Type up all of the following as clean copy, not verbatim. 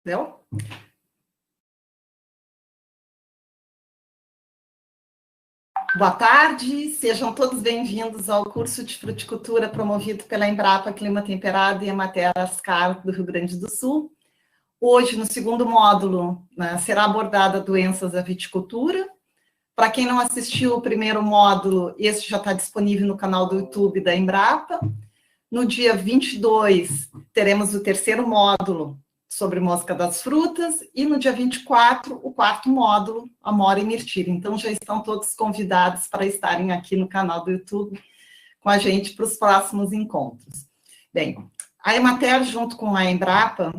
Entendeu? Boa tarde, sejam todos bem-vindos ao curso de fruticultura promovido pela Embrapa Clima Temperado e Emater Ascar do Rio Grande do Sul. Hoje, no segundo módulo, será abordada doenças da viticultura. Para quem não assistiu o primeiro módulo, esse já está disponível no canal do YouTube da Embrapa. No dia 22, teremos o terceiro módulo sobre mosca das frutas, e no dia 24, o quarto módulo, amora e mirtilo. Então, já estão todos convidados para estarem aqui no canal do YouTube com a gente para os próximos encontros. Bem, a Emater, junto com a Embrapa,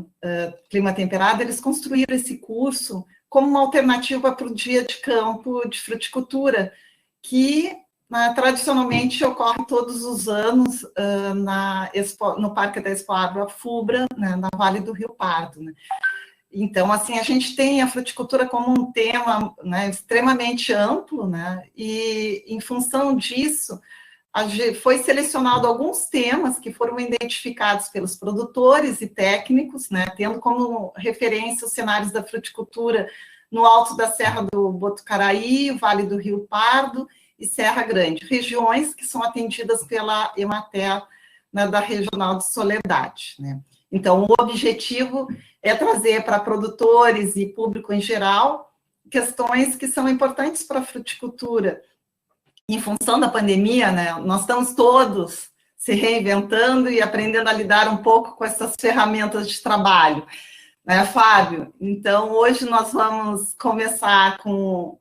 Clima Temperado, eles construíram esse curso como uma alternativa para o dia de campo de fruticultura, que tradicionalmente ocorre todos os anos no Parque da Expo Agro Fubra, na Vale do Rio Pardo. Então, assim, a gente tem a fruticultura como um tema extremamente amplo, e em função disso, foi selecionado alguns temas que foram identificados pelos produtores e técnicos, tendo como referência os cenários da fruticultura no alto da Serra do Botucaraí, Vale do Rio Pardo e Serra Grande, regiões que são atendidas pela Emater, da Regional de Soledade. Então, o objetivo é trazer para produtores e público em geral questões que são importantes para a fruticultura. Em função da pandemia, nós estamos todos se reinventando e aprendendo a lidar um pouco com essas ferramentas de trabalho, Fábio? Então, hoje nós vamos começar com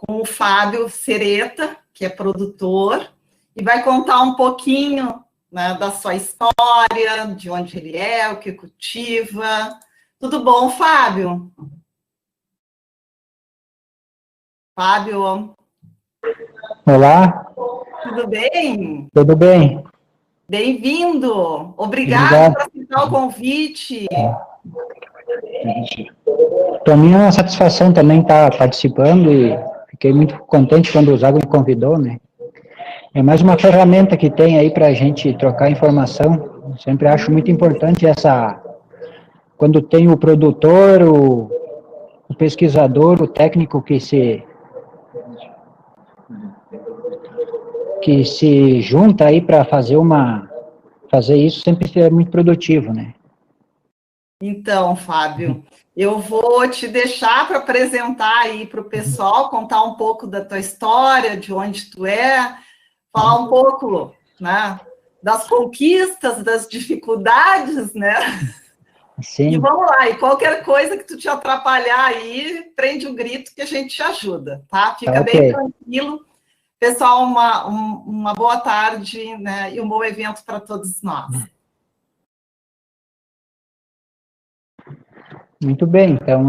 o Fábio Sereta, que é produtor, e vai contar um pouquinho da sua história, de onde ele é, o que cultiva. Tudo bom, Fábio? Fábio? Olá. Tudo bem? Tudo bem. Bem-vindo. Obrigado por aceitar o convite. Para mim é uma satisfação também estar participando e fiquei muito contente quando o Zago me convidou, É mais uma ferramenta que tem aí para a gente trocar informação. Eu sempre acho muito importante quando tem o produtor, o pesquisador, o técnico que se junta aí para fazer isso, sempre é muito produtivo, Então, Fábio, eu vou te deixar para apresentar aí para o pessoal, contar um pouco da tua história, de onde tu é, falar um pouco, das conquistas, das dificuldades, Sim. E vamos lá, e qualquer coisa que tu te atrapalhar aí, prende o grito que a gente te ajuda, tá? Fica bem tranquilo. Pessoal, uma boa tarde, e um bom evento para todos nós. Muito bem, então,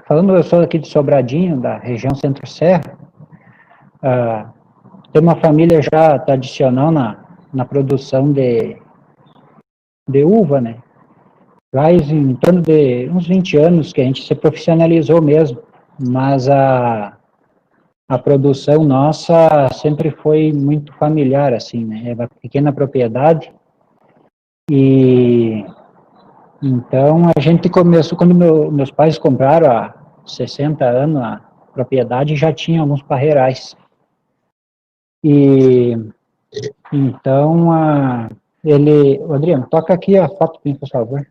falando, eu sou aqui de Sobradinho, da região Centro-Serra, tem uma família já tradicional na produção de uva, Faz em torno de uns 20 anos que a gente se profissionalizou mesmo, mas a produção nossa sempre foi muito familiar, assim, É uma pequena propriedade, e então a gente começou, quando meus pais compraram há 60 anos a propriedade, já tinha alguns parreirais. E então, Adriano, toca aqui a foto, por favor.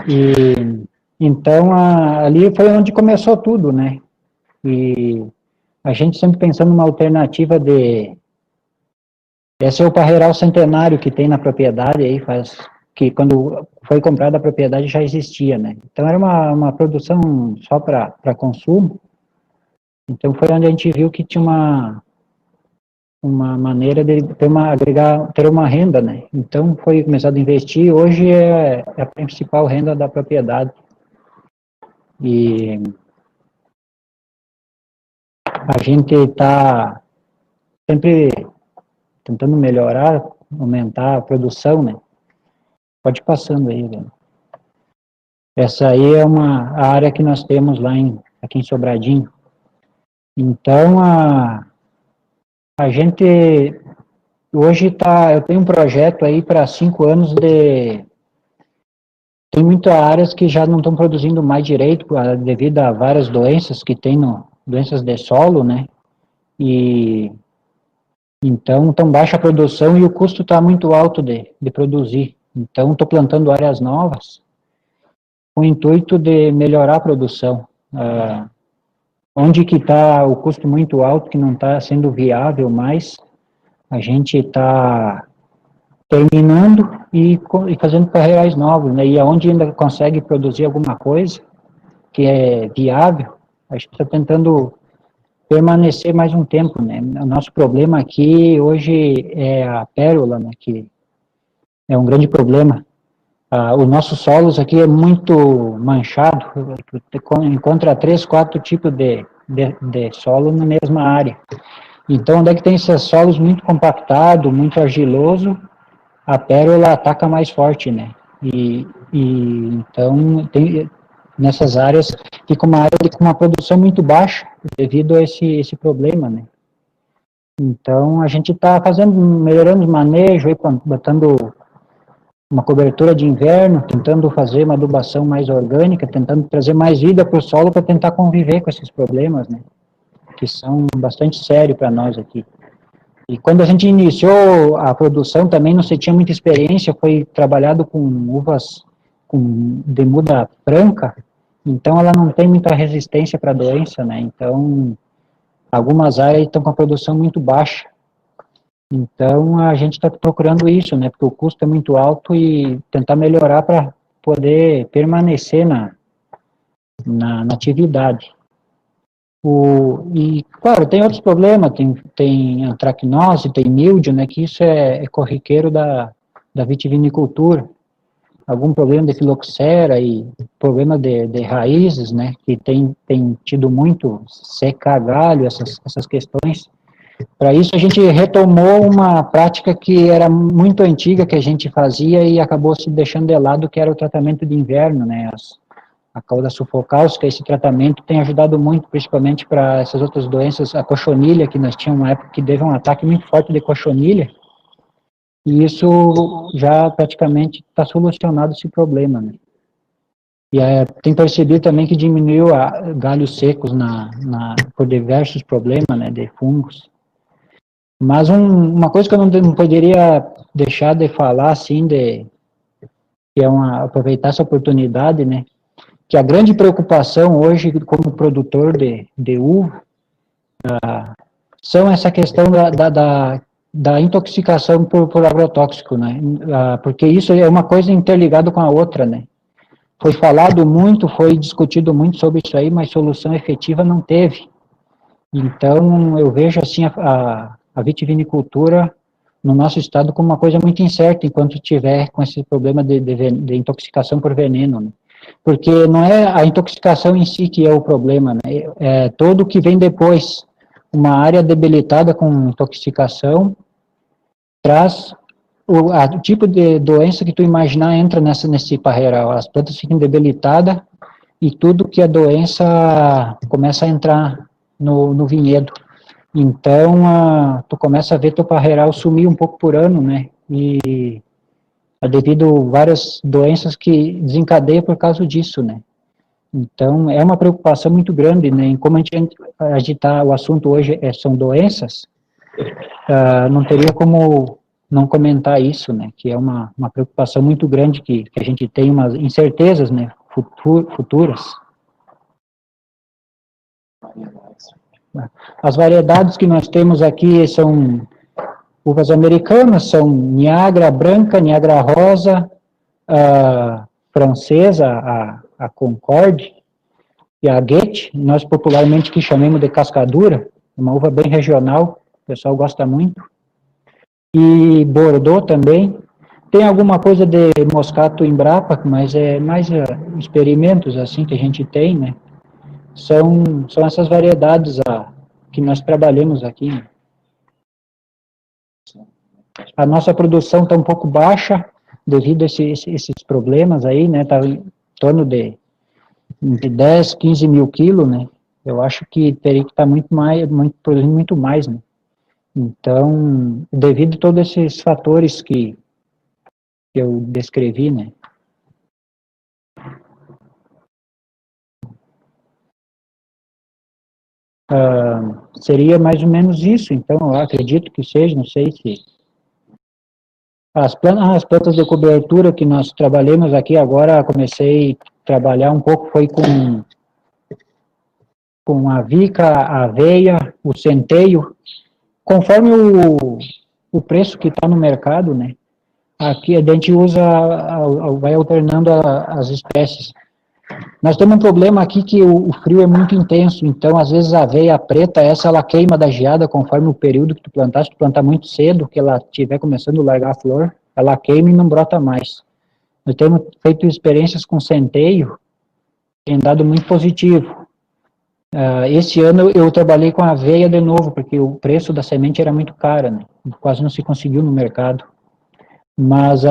E então, ali foi onde começou tudo, E a gente sempre pensando numa alternativa esse é o parreiral centenário que tem na propriedade, aí que quando foi comprada a propriedade já existia, Então, era uma produção só para consumo. Então, foi onde a gente viu que tinha uma maneira de ter uma renda, Então, foi começado a investir, hoje é a principal renda da propriedade. E a gente está sempre tentando melhorar, aumentar a produção, Pode ir passando aí, Essa aí é a área que nós temos lá aqui em Sobradinho. Então, a gente hoje eu tenho um projeto aí para 5 anos tem muitas áreas que já não estão produzindo mais direito devido a várias doenças que tem doenças de solo, né? E então, tão baixa a produção e o custo está muito alto de produzir. Então, estou plantando áreas novas com o intuito de melhorar a produção. Onde que está o custo muito alto, que não está sendo viável mais, a gente está terminando e fazendo carreirais novos, né? E aonde ainda consegue produzir alguma coisa que é viável, a gente está tentando permanecer mais um tempo, né? O nosso problema aqui hoje é a pérola, né? Que é um grande problema. Os nossos solos aqui é muito manchado, tu encontra 3, 4 tipos de solo na mesma área. Então, onde é que tem esses solos muito compactado, muito argiloso, a pérola ataca mais forte, né? Então, nessas áreas, fica uma área com uma produção muito baixa, devido a esse problema, né? Então, a gente está melhorando o manejo, aí, botando uma cobertura de inverno, tentando fazer uma adubação mais orgânica, tentando trazer mais vida para o solo para tentar conviver com esses problemas, né? Que são bastante sérios para nós aqui. E quando a gente iniciou a produção também não se tinha muita experiência, foi trabalhado com uvas de muda branca, então ela não tem muita resistência para a doença, né? Então, algumas áreas estão com a produção muito baixa. Então, a gente está procurando isso, né? Porque o custo é muito alto e tentar melhorar para poder permanecer na atividade. E, claro, tem outros problemas, tem antracnose, tem míldio, né, que isso é corriqueiro da vitivinicultura. Algum problema de filoxera e problema de raízes, né, que tem tido muito secar galho, essas questões. Para isso, a gente retomou uma prática que era muito antiga, que a gente fazia e acabou se deixando de lado, que era o tratamento de inverno, né, a cauda sufocáustica. Esse tratamento tem ajudado muito, principalmente para essas outras doenças, a cochonilha, que nós tínhamos uma época que teve um ataque muito forte de cochonilha, e isso já praticamente está solucionado esse problema, né? E tem percebido também que diminuiu galhos secos por diversos problemas, né, de fungos. Mas uma coisa que eu não poderia deixar de falar, assim, que é aproveitar essa oportunidade, né, que a grande preocupação hoje, como produtor de uva, são essa questão da intoxicação por agrotóxico, né? Porque isso é uma coisa interligada com a outra, né? Foi falado muito, foi discutido muito sobre isso aí, mas solução efetiva não teve. Então, eu vejo, assim, a vitivinicultura no nosso estado como uma coisa muito incerta, enquanto tiver com esse problema de intoxicação por veneno, né? Porque não é a intoxicação em si que é o problema, né? É todo o que vem depois. Uma área debilitada com intoxicação traz o tipo de doença que tu imaginar entra nesse parreiral. As plantas ficam debilitadas e tudo que a doença começa a entrar no vinhedo. Então, tu começa a ver teu parreiral sumir um pouco por ano, né? E devido a várias doenças que desencadeiam por causa disso, né? Então, é uma preocupação muito grande, né? Em como a gente agitar o assunto hoje são doenças, não teria como não comentar isso, né? Que é uma preocupação muito grande que a gente tem umas incertezas, né? Futuras. As variedades que nós temos aqui são uvas americanas, são Niagara branca, Niagara rosa, a francesa, a Concorde, e a Goethe, nós popularmente que chamamos de cascadura, uma uva bem regional, o pessoal gosta muito. E Bordeaux também. Tem alguma coisa de Moscato Embrapa, mas é mais experimentos assim que a gente tem, né? São essas variedades que nós trabalhamos aqui, né? A nossa produção está um pouco baixa devido a esses problemas aí, né? Está em torno de 10, 15 mil quilos, né? Eu acho que teria que estar produzindo muito mais, né? Então, devido a todos esses fatores que eu descrevi, né? Seria mais ou menos isso, então eu acredito que seja, não sei se... As plantas de cobertura que nós trabalhamos aqui agora, comecei a trabalhar um pouco, foi com a vica, a aveia, o centeio, conforme o preço que está no mercado, né? Aqui a gente usa, vai alternando as espécies. Nós temos um problema aqui que o frio é muito intenso, então às vezes a aveia preta, essa ela queima da geada conforme o período que tu plantar. Se tu plantar muito cedo, que ela estiver começando a largar a flor, ela queima e não brota mais. Nós temos feito experiências com centeio, tem dado muito positivo. Esse ano eu trabalhei com aveia de novo, porque o preço da semente era muito caro, né? Quase não se conseguiu no mercado. Mas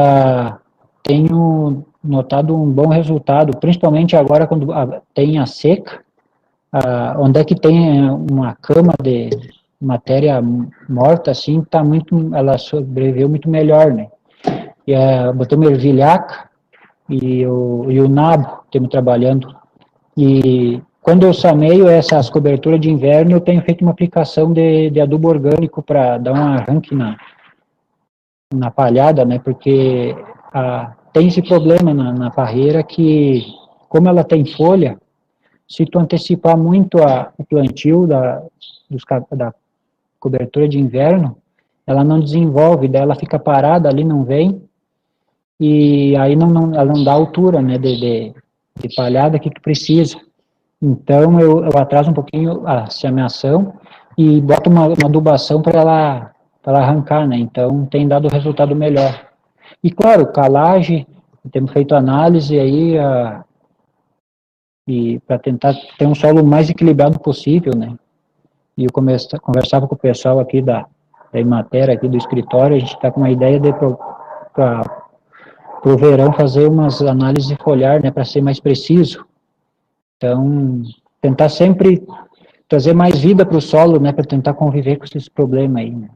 tenho notado um bom resultado, principalmente agora quando tem a seca, onde é que tem uma cama de matéria morta, assim, tá muito, ela sobreviveu muito melhor, né? E botamos ervilhaca e o nabo, estamos trabalhando. E quando eu sameio essas coberturas de inverno, eu tenho feito uma aplicação de adubo orgânico para dar um arranque na palhada, né, porque tem esse problema na parreira que, como ela tem folha, se tu antecipar muito o plantio da cobertura de inverno, ela não desenvolve, daí ela fica parada ali, não vem, e aí ela não dá altura, né, de palhada que tu precisa. Então, eu atraso um pouquinho a semeação e boto uma adubação para ela arrancar, né? Então, tem dado resultado melhor. E, claro, calagem, temos feito análise aí, e para tentar ter um solo mais equilibrado possível, né? E eu conversava com o pessoal aqui da Emater, aqui do escritório, a gente está com uma ideia de para o verão fazer umas análises foliar, né, para ser mais preciso. Então, tentar sempre trazer mais vida para o solo, né, para tentar conviver com esses problemas aí, né.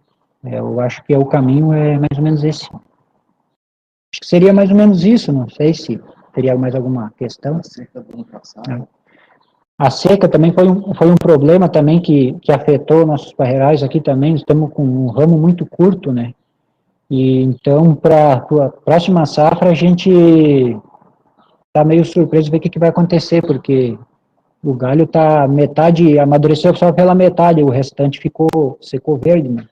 Eu acho que o caminho é mais ou menos esse. Acho que seria mais ou menos isso, não sei se teria mais alguma questão. A seca também foi um problema também que afetou nossos parreirais aqui também. Nós estamos com um ramo muito curto, né, e então para a próxima safra a gente está meio surpreso de ver o que vai acontecer, porque o galho tá metade, amadureceu só pela metade, o restante secou verde, né?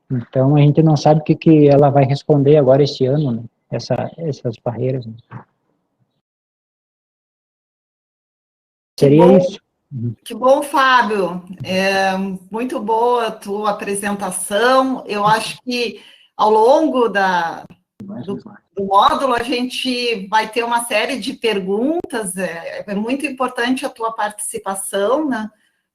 Então a gente não sabe o que ela vai responder agora esse ano, né? Essas barreiras, né? Seria isso. Que bom, Fábio. Muito boa a tua apresentação. Eu acho que ao longo do módulo, a gente vai ter uma série de perguntas, é muito importante a tua participação, né,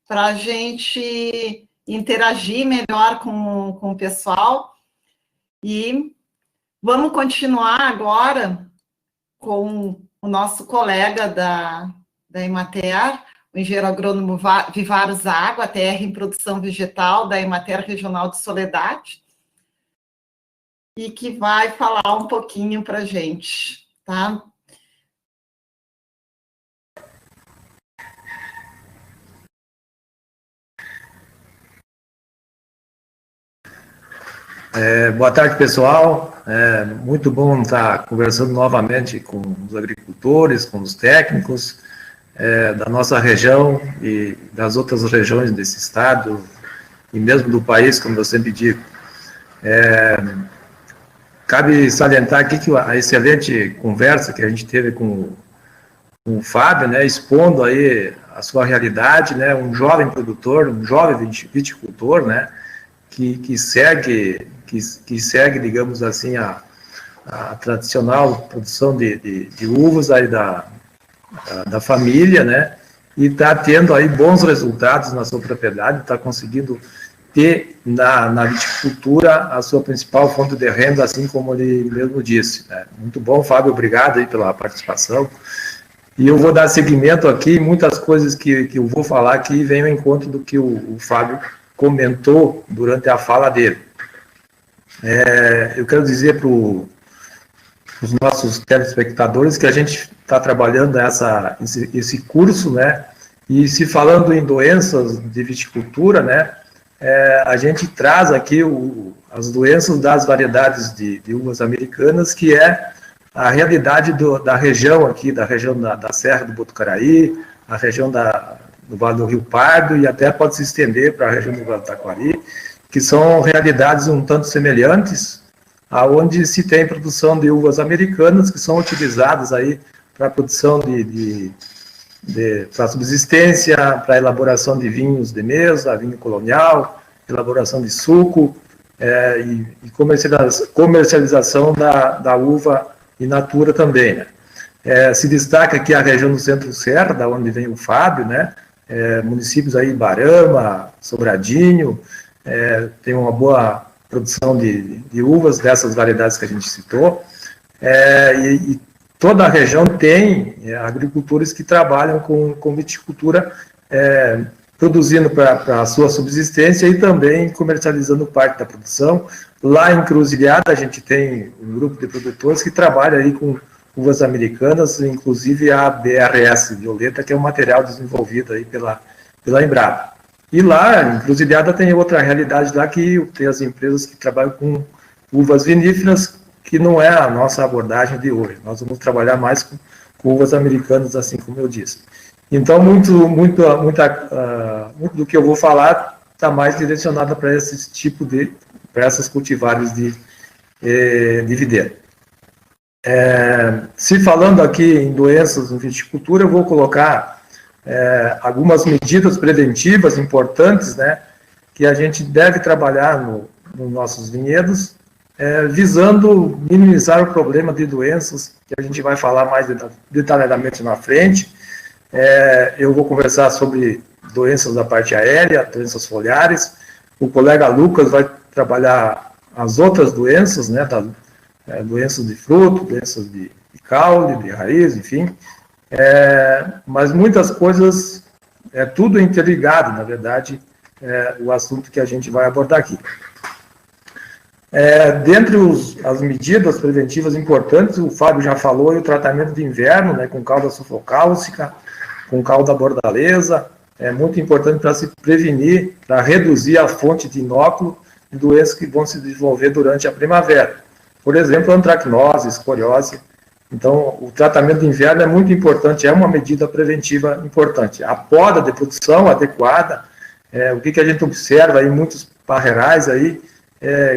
para a gente interagir melhor com o pessoal. E vamos continuar agora com o nosso colega da Emater, o engenheiro agrônomo Vivaro Zago, TR em Produção Vegetal da Emater Regional de Soledade, e que vai falar um pouquinho para a gente, tá? Boa tarde, pessoal. Muito bom estar conversando novamente com os agricultores, com os técnicos da nossa região e das outras regiões desse estado e mesmo do país, como eu sempre digo. Cabe salientar aqui que a excelente conversa que a gente teve com o Fábio, né, expondo aí a sua realidade, né, um jovem produtor, um jovem viticultor, né, que segue, digamos assim, a tradicional produção de uvas aí da família, né, e está tendo aí bons resultados na sua propriedade, está conseguindo ter na viticultura a sua principal fonte de renda, assim como ele mesmo disse, né. Muito bom, Fábio, obrigado aí pela participação. E eu vou dar seguimento aqui, muitas coisas que eu vou falar aqui vêm ao encontro do que o Fábio comentou durante a fala dele. Eu quero dizer para os nossos telespectadores que a gente está trabalhando esse curso, né, E se falando em doenças de viticultura, né, a gente traz aqui as doenças das variedades de uvas americanas, que é a realidade da região aqui, da região da Serra do Botucaraí, a região do Vale do Rio Pardo, e até pode se estender para a região do Vale do Taquari, que são realidades um tanto semelhantes, aonde se tem produção de uvas americanas, que são utilizadas aí para a produção para subsistência, para elaboração de vinhos de mesa, vinho colonial, elaboração de suco, e comercialização da uva in natura também, né? Se destaca aqui a região do Centro-Serra, da onde vem o Fábio, né? Municípios aí, Barama, Sobradinho, tem uma boa produção de uvas dessas variedades que a gente citou, e toda a região tem agricultores que trabalham com viticultura, produzindo para a sua subsistência e também comercializando parte da produção. Lá em Cruzilhada a gente tem um grupo de produtores que trabalha aí com uvas americanas, inclusive a BRS Violeta, que é um material desenvolvido aí pela Embrapa. E lá em Cruzilhada tem outra realidade lá, que tem as empresas que trabalham com uvas viníferas, que não é a nossa abordagem de hoje. Nós vamos trabalhar mais com uvas americanas, assim como eu disse. Então, muito do que eu vou falar está mais direcionado para esse tipo para essas cultivares de videira. Se falando aqui em doenças em viticultura, eu vou colocar algumas medidas preventivas importantes, né, que a gente deve trabalhar nos nossos vinhedos, visando minimizar o problema de doenças, que a gente vai falar mais detalhadamente na frente. Eu vou conversar sobre doenças da parte aérea, doenças foliares. O colega Lucas vai trabalhar as outras doenças, né, doenças de fruto, doenças de caule, de raiz, enfim. Mas muitas coisas, tudo interligado, na verdade, o assunto que a gente vai abordar aqui. Dentre as medidas preventivas importantes, o Fábio já falou, o tratamento de inverno, né, com cauda sulfocálcica, com cauda bordaleza, é muito importante para se prevenir, para reduzir a fonte de inóculo de doenças que vão se desenvolver durante a primavera. Por exemplo, antracnose, escoliose. Então, o tratamento de inverno é muito importante, é uma medida preventiva importante. A poda de produção adequada, o que a gente observa em muitos parreirais aí,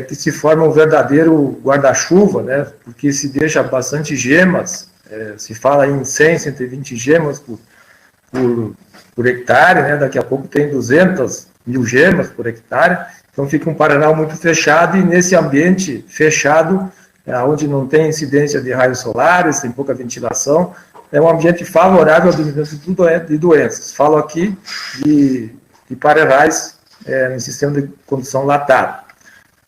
que se forma um verdadeiro guarda-chuva, né, porque se deixa bastante gemas, se fala em 100, 120 gemas por hectare, né, daqui a pouco tem 200 mil gemas por hectare, então fica um parreiral muito fechado, e nesse ambiente fechado, onde não tem incidência de raios solares, tem pouca ventilação, é um ambiente favorável ao desenvolvimento de doenças. Falo aqui de parreirais em sistema de condução latado.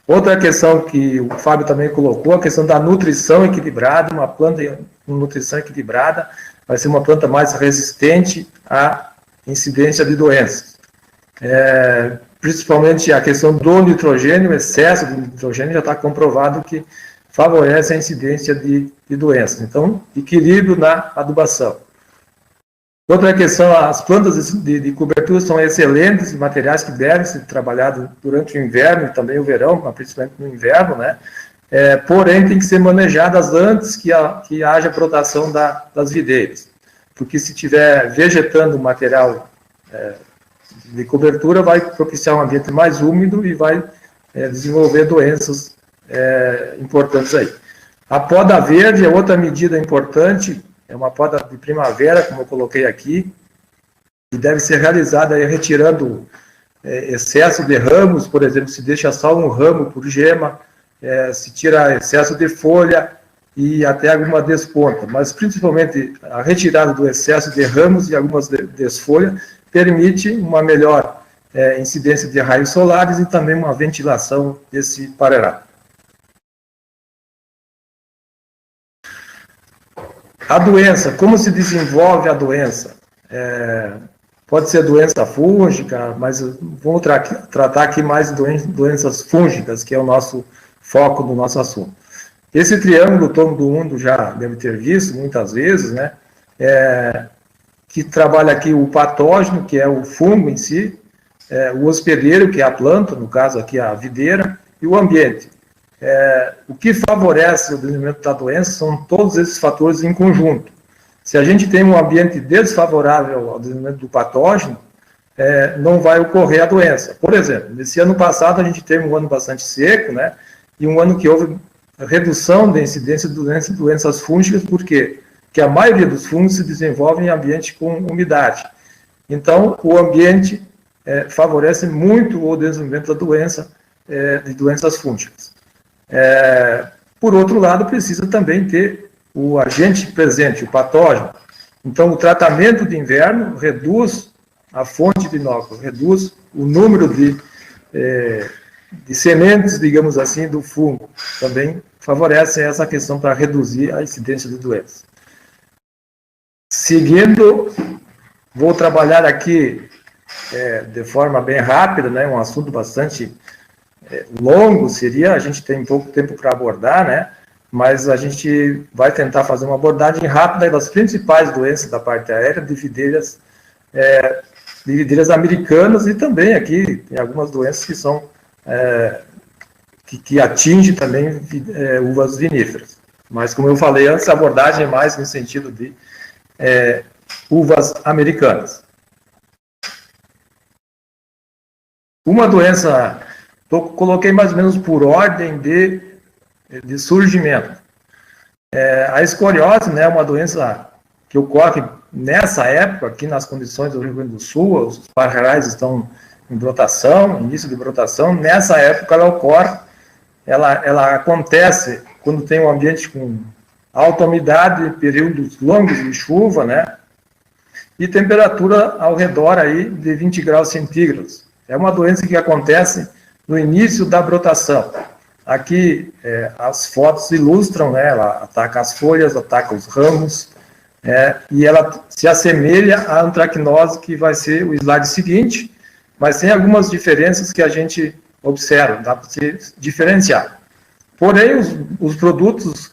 Outra questão que o Fábio também colocou, a questão da nutrição equilibrada. Uma planta com nutrição equilibrada vai ser uma planta mais resistente à incidência de doenças. Principalmente a questão do nitrogênio, o excesso de nitrogênio já está comprovado que favorece a incidência de doenças. Então, equilíbrio na adubação. Outra questão, as plantas de cobertura são excelentes, materiais que devem ser trabalhados durante o inverno e também o verão, mas principalmente no inverno, né? Porém, tem que ser manejadas antes que haja brotação das videiras, porque se estiver vegetando material de cobertura, vai propiciar um ambiente mais úmido e vai desenvolver doenças importantes aí. A poda verde é outra medida importante, é uma poda de primavera, como eu coloquei aqui, e deve ser realizada aí, retirando excesso de ramos, por exemplo, se deixa só um ramo por gema, se tira excesso de folha e até alguma desponta, mas principalmente a retirada do excesso de ramos e algumas desfolhas permite uma melhor incidência de raios solares e também uma ventilação desse parreiral. A doença, como se desenvolve a doença? Pode ser doença fúngica, mas vamos tratar aqui mais de doenças fúngicas, que é o nosso foco do nosso assunto. Esse triângulo todo mundo já deve ter visto muitas vezes, né? que trabalha aqui o patógeno, que é o fungo em si, o hospedeiro, que é a planta, no caso aqui a videira, e o ambiente. O que favorece o desenvolvimento da doença são todos esses fatores em conjunto. Se a gente tem um ambiente desfavorável ao desenvolvimento do patógeno, não vai ocorrer a doença. Por exemplo, nesse ano passado a gente teve um ano bastante seco, né? E um ano que houve redução da incidência de doenças fúngicas, por quê? Porque a maioria dos fungos se desenvolve em ambiente com umidade. Então, o ambiente favorece muito o desenvolvimento da doença, de doenças fúngicas. Por outro lado, precisa também ter o agente presente, o patógeno. Então, o tratamento de inverno reduz a fonte de inóculo, reduz o número de sementes, digamos assim, do fungo. Também favorece essa questão para reduzir a incidência de doenças. Seguindo, vou trabalhar aqui de forma bem rápida, né, um assunto bastante longo, a gente tem pouco tempo para abordar, né, mas a gente vai tentar fazer uma abordagem rápida das principais doenças da parte aérea, de videiras americanas, e também aqui tem algumas doenças que são que atingem também uvas viníferas. Mas, como eu falei antes, a abordagem é mais no sentido de uvas americanas. Uma doença, coloquei mais ou menos por ordem de surgimento. A escoliose, né, é uma doença que ocorre nessa época, aqui nas condições do Rio Grande do Sul, os parreirais estão em brotação, início de brotação. Nessa época ela ocorre, ela acontece quando tem um ambiente com alta umidade, períodos longos de chuva, né, e temperatura ao redor aí de 20 graus centígrados. É uma doença que acontece no início da brotação. Aqui as fotos ilustram, né, ela ataca as folhas, ataca os ramos, e ela se assemelha à antracnose, que vai ser o slide seguinte, mas tem algumas diferenças que a gente observa, dá para se diferenciar. Porém, os produtos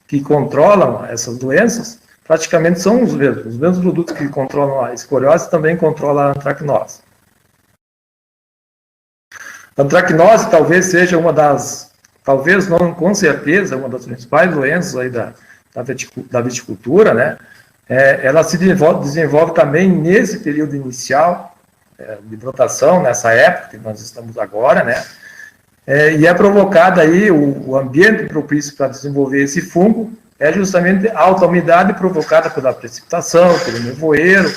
que controlam essas doenças praticamente são os mesmos produtos que controlam a escoliose também controlam a antracnose. A antracnose talvez seja uma das, talvez não com certeza, uma das principais doenças aí da viticultura, né? Ela se desenvolve também nesse período inicial de brotação, nessa época que nós estamos agora, né? E é provocada aí, o ambiente propício para desenvolver esse fungo é justamente a alta umidade provocada pela precipitação, pelo nevoeiro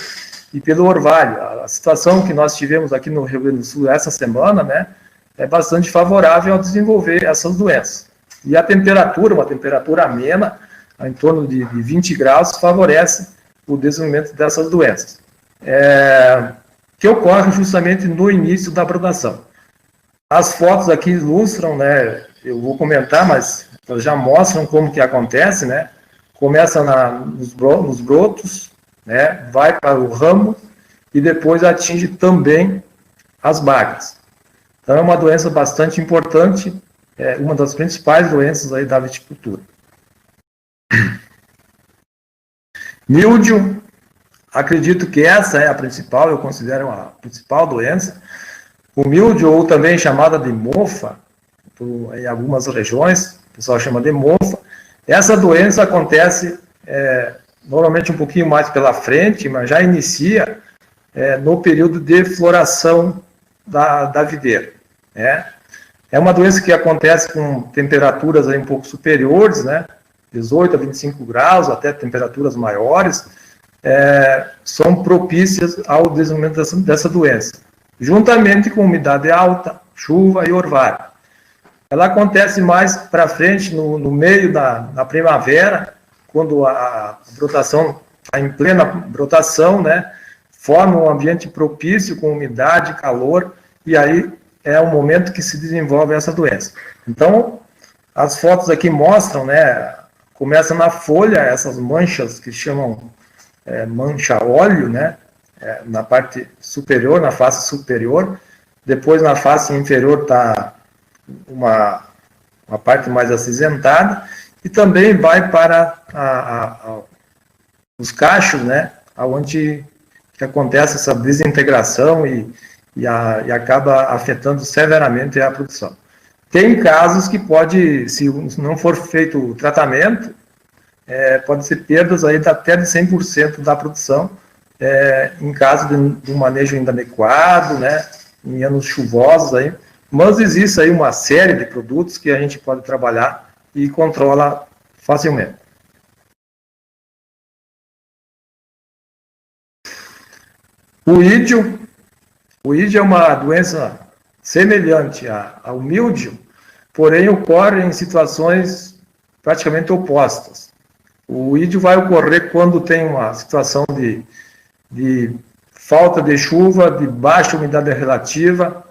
e pelo orvalho. A situação que nós tivemos aqui no Rio Grande do Sul essa semana, né, é bastante favorável ao desenvolver essas doenças. E a temperatura, uma temperatura amena, em torno de 20 graus, favorece o desenvolvimento dessas doenças, que ocorre justamente no início da brotação. As fotos aqui ilustram, né, eu vou comentar, mas elas já mostram como que acontece, né, começa nos brotos, né, vai para o ramo e depois atinge também as bagas. Então é uma doença bastante importante, uma das principais doenças aí da viticultura. Míldio, acredito que essa é a principal, eu considero a principal doença. O míldio, ou também chamada de mofa, em algumas regiões, o pessoal chama de mofa. Essa doença acontece normalmente um pouquinho mais pela frente, mas já inicia no período de floração da videira. É uma doença que acontece com temperaturas aí um pouco superiores, né? 18 a 25 graus, até temperaturas maiores, são propícias ao desenvolvimento dessa doença, juntamente com umidade alta, chuva e orvalho. Ela acontece mais para frente, no meio da primavera, quando a brotação está em plena brotação, né, forma um ambiente propício com umidade, calor, e aí é o momento que se desenvolve essa doença. Então, as fotos aqui mostram, né, começa na folha, essas manchas que chamam mancha óleo, né, na parte superior, na face superior, depois na face inferior está uma parte mais acinzentada, e também vai para os cachos, né, onde que acontece essa desintegração e acaba afetando severamente a produção. Tem casos que pode, se não for feito o tratamento, pode ser perdas aí até de 100% da produção, em caso de um manejo inadequado, né, em anos chuvosos aí, mas existe aí uma série de produtos que a gente pode trabalhar e controla facilmente. O ídio é uma doença semelhante ao míldio, porém ocorre em situações praticamente opostas. O ídio vai ocorrer quando tem uma situação de falta de chuva, de baixa umidade relativa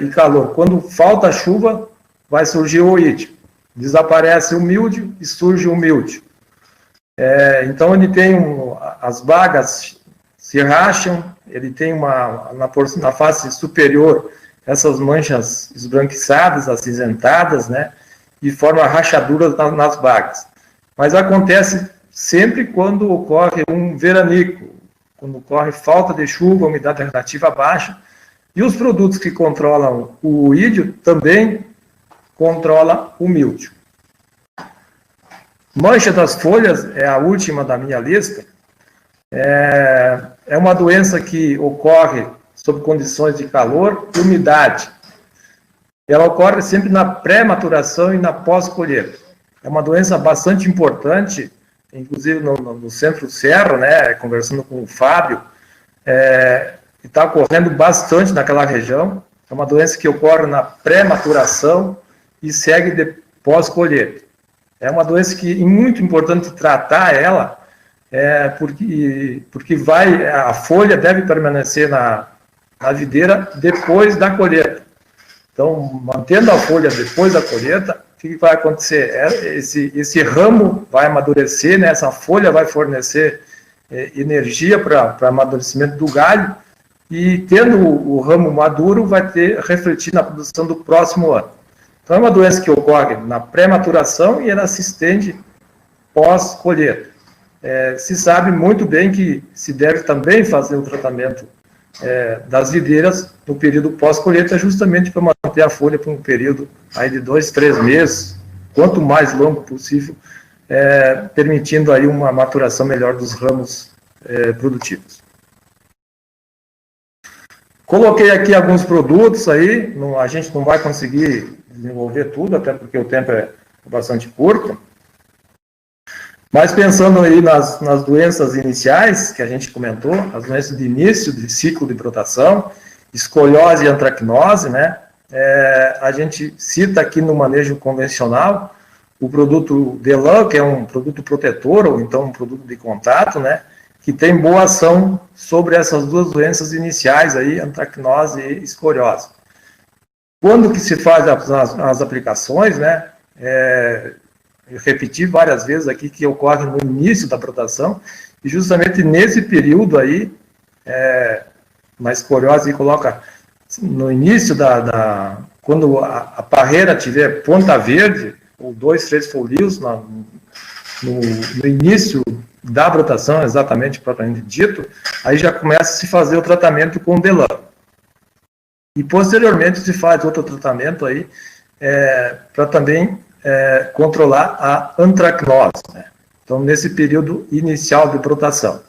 e calor. Quando falta chuva, vai surgir o ídio. Desaparece o míldio e surge o míldio. Então, ele tem as bagas se racham, ele tem na face superior essas manchas esbranquiçadas, acinzentadas, né, e forma rachaduras nas bagas. Mas acontece sempre quando ocorre um veranico, quando ocorre falta de chuva, umidade relativa baixa, e os produtos que controlam o ídio também controlam o míldio. Mancha das folhas é a última da minha lista. É uma doença que ocorre sob condições de calor e umidade. Ela ocorre sempre na pré-maturação e na pós-colheita. É uma doença bastante importante, inclusive no Centro Serra, né, conversando com o Fábio, está ocorrendo bastante naquela região. É uma doença que ocorre na pré-maturação e segue de pós-colheita. É uma doença que é muito importante tratar ela, porque a folha deve permanecer na videira depois da colheita. Então, mantendo a folha depois da colheita, o que vai acontecer? Esse ramo vai amadurecer, né? Essa folha vai fornecer energia para amadurecimento do galho, e tendo o ramo maduro, vai refletir na produção do próximo ano. Então, é uma doença que ocorre na pré-maturação e ela se estende pós-colheita. Se sabe muito bem que se deve também fazer o tratamento das videiras no período pós-colheita, justamente para manter a folha por um período aí de 2, 3 meses, quanto mais longo possível, permitindo aí uma maturação melhor dos ramos produtivos. Coloquei aqui alguns produtos aí, a gente não vai conseguir desenvolver tudo, até porque o tempo é bastante curto. Mas pensando aí nas doenças iniciais, que a gente comentou, as doenças de início de ciclo de brotação, escoliose e antracnose, né? A gente cita aqui no manejo convencional o produto Delan, que é um produto protetor, ou então um produto de contato, né? Que tem boa ação sobre essas duas doenças iniciais aí, antracnose e escoliose. Quando que se faz as aplicações, né? Eu repeti várias vezes aqui que ocorre no início da brotação, e justamente nesse período aí, na escoliose, coloca no início quando a parreira tiver ponta verde, ou 2, 3 folíolos, no início da brotação, exatamente, propriamente dito, aí já começa a se fazer o tratamento com Delan. E posteriormente se faz outro tratamento aí, para também controlar a antracnose, né? Então, nesse período inicial de brotação.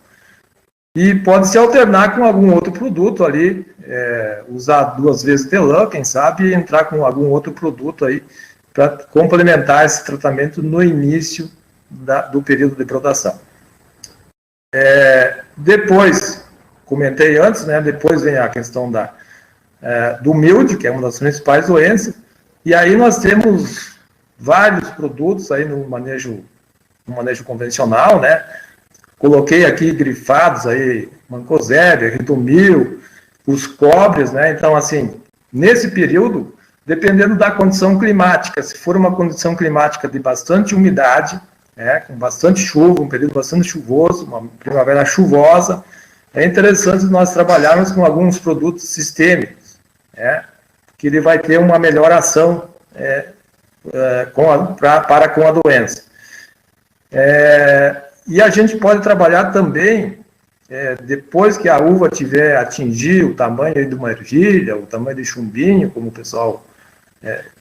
E pode-se alternar com algum outro produto ali, usar 2 vezes Delan, quem sabe, e entrar com algum outro produto aí, para complementar esse tratamento no início do período de brotação. Depois, comentei antes, né, depois vem a questão do míldio, que é uma das principais doenças, e aí nós temos vários produtos aí no manejo convencional, né? Coloquei aqui grifados aí, mancozeb, ritomil, os cobres, né? Então, assim, nesse período, dependendo da condição climática, se for uma condição climática de bastante umidade, com bastante chuva, um período bastante chuvoso, uma primavera chuvosa, é interessante nós trabalharmos com alguns produtos sistêmicos, que ele vai ter uma melhor ação para com a doença. E a gente pode trabalhar também depois que a uva tiver atingir o tamanho aí de uma ervilha, o tamanho de chumbinho, como o pessoal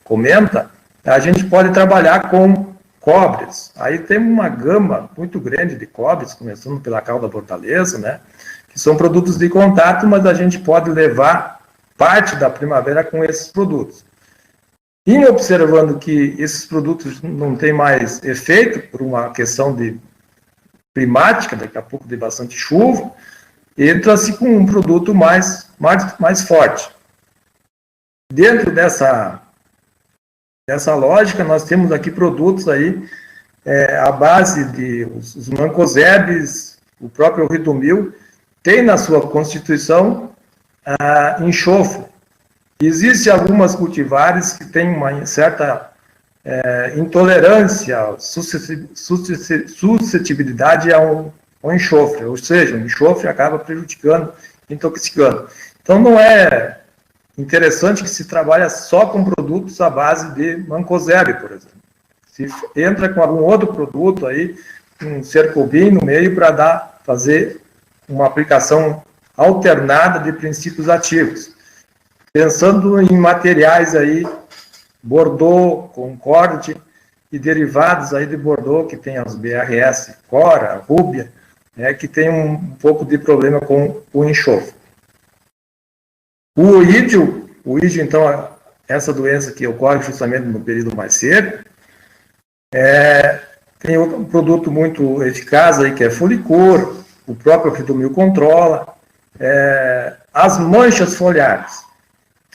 comenta, a gente pode trabalhar com cobres. Aí tem uma gama muito grande de cobres, começando pela calda bortaleza, né, que são produtos de contato, mas a gente pode levar parte da primavera com esses produtos. E observando que esses produtos não têm mais efeito, por uma questão de climática, daqui a pouco de bastante chuva, entra-se com um produto mais forte. Dentro dessa lógica, nós temos aqui produtos aí, à base de os mancozebes, o próprio ridomil, tem na sua constituição enxofre. Existem algumas cultivares que têm uma certa intolerância, suscetibilidade ao enxofre, ou seja, o enxofre acaba prejudicando, intoxicando. Então, não é interessante que se trabalhe só com produtos à base de mancozebe, por exemplo. Se entra com algum outro produto aí, um cercobim no meio para fazer uma aplicação alternada de princípios ativos. Pensando em materiais aí, Bordeaux, Concorde e derivados aí de Bordeaux, que tem as BRS, Cora, Rúbia, que tem um pouco de problema com o enxofre. O ídio, então, essa doença que ocorre justamente no período mais seco, tem um produto muito eficaz aí, que é Folicur, o próprio ridomil controla, as manchas foliares.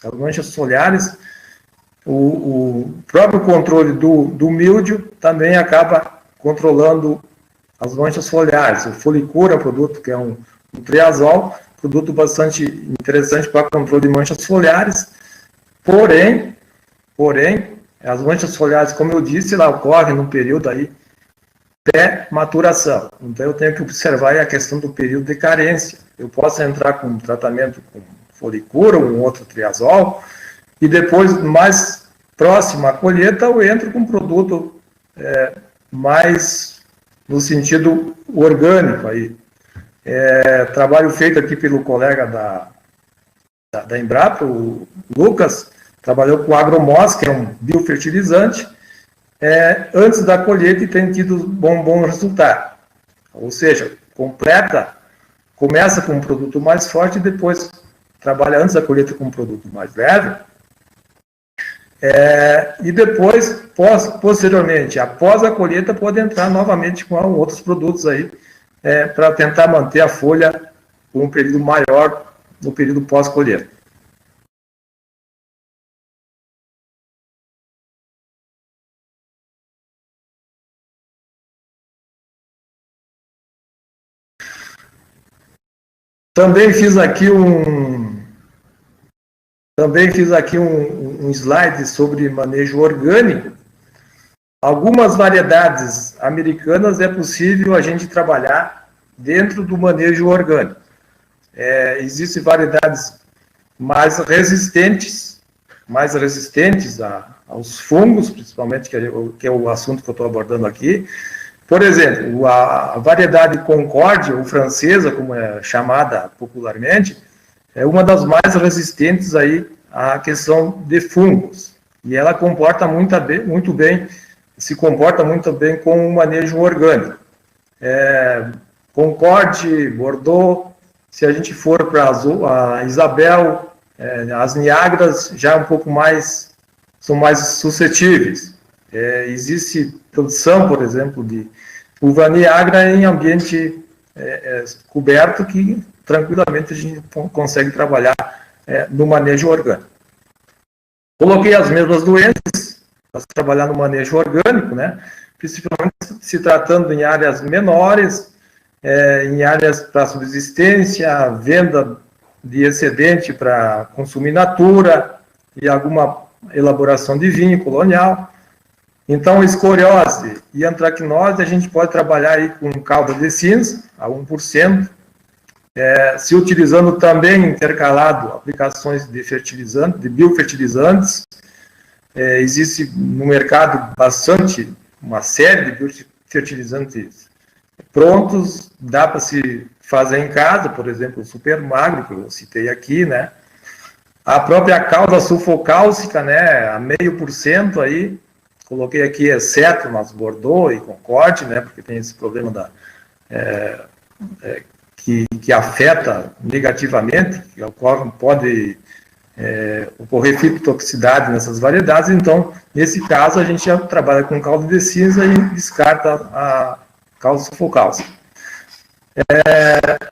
As manchas foliares, o próprio controle do míldio também acaba controlando as manchas foliares. O Folicur é um produto que é um triazol, produto bastante interessante para controle de manchas foliares, porém, as manchas foliares, como eu disse, ela ocorre num período aí pré-maturação. Então, eu tenho que observar a questão do período de carência. Eu posso entrar com um tratamento com Folicur ou um outro triazol, e depois, mais próximo à colheita, eu entro com um produto mais no sentido orgânico. Aí. Trabalho feito aqui pelo colega da Embrapa, o Lucas, trabalhou com Agromos, que é um biofertilizante, antes da colheita e tem tido bom resultado. Ou seja, começa com um produto mais forte e depois trabalha antes da colheita com um produto mais leve, e depois, posteriormente, após a colheita, pode entrar novamente com outros produtos aí, para tentar manter a folha por um período maior no período pós-colheita. Também fiz aqui um slide sobre manejo orgânico. Algumas variedades americanas é possível a gente trabalhar dentro do manejo orgânico. Existem variedades mais resistentes aos fungos, principalmente, que é o assunto que eu estou abordando aqui. Por exemplo, a variedade Concorde, ou francesa, como é chamada popularmente, é uma das mais resistentes aí à questão de fungos. E ela se comporta muito bem com o manejo orgânico. Concorde, Bordeaux, se a gente for para a Isabel, as Niágaras já um pouco mais, são mais suscetíveis. Existe produção, por exemplo, de uva Niágara em ambiente coberto, que tranquilamente a gente consegue trabalhar no manejo orgânico. Coloquei as mesmas doenças para trabalhar no manejo orgânico, né? Principalmente se tratando em áreas menores, em áreas para subsistência, venda de excedente para consumir natura e alguma elaboração de vinho colonial. Então, escoriose e antracnose, a gente pode trabalhar aí com calda de cinza, a 1%, se utilizando também intercalado aplicações de fertilizantes, de biofertilizantes. Existe no mercado uma série de biofertilizantes prontos, dá para se fazer em casa, por exemplo, o Super Magro, que eu citei aqui, né? A própria calda sulfocálcica, né, a 0,5% aí, coloquei aqui exceto nas Bordeaux e Concorde, né, porque tem esse problema que afeta negativamente, que pode ocorrer fitotoxicidade nessas variedades. Então, nesse caso, a gente já trabalha com caldo de cinza e descarta a calda sulfocálcica.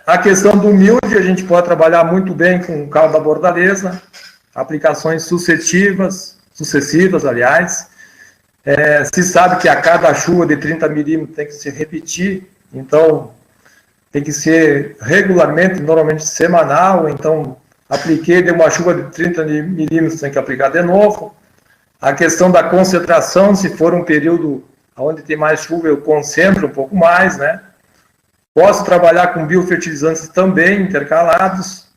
A questão do milde, a gente pode trabalhar muito bem com calda bordaleza, aplicações sucessivas, aliás. Se sabe que a cada chuva de 30 milímetros tem que se repetir, então tem que ser regularmente, normalmente semanal. Então, apliquei de uma chuva de 30 milímetros, tem que aplicar de novo. A questão da concentração, se for um período onde tem mais chuva, eu concentro um pouco mais, né? Posso trabalhar com biofertilizantes também intercalados.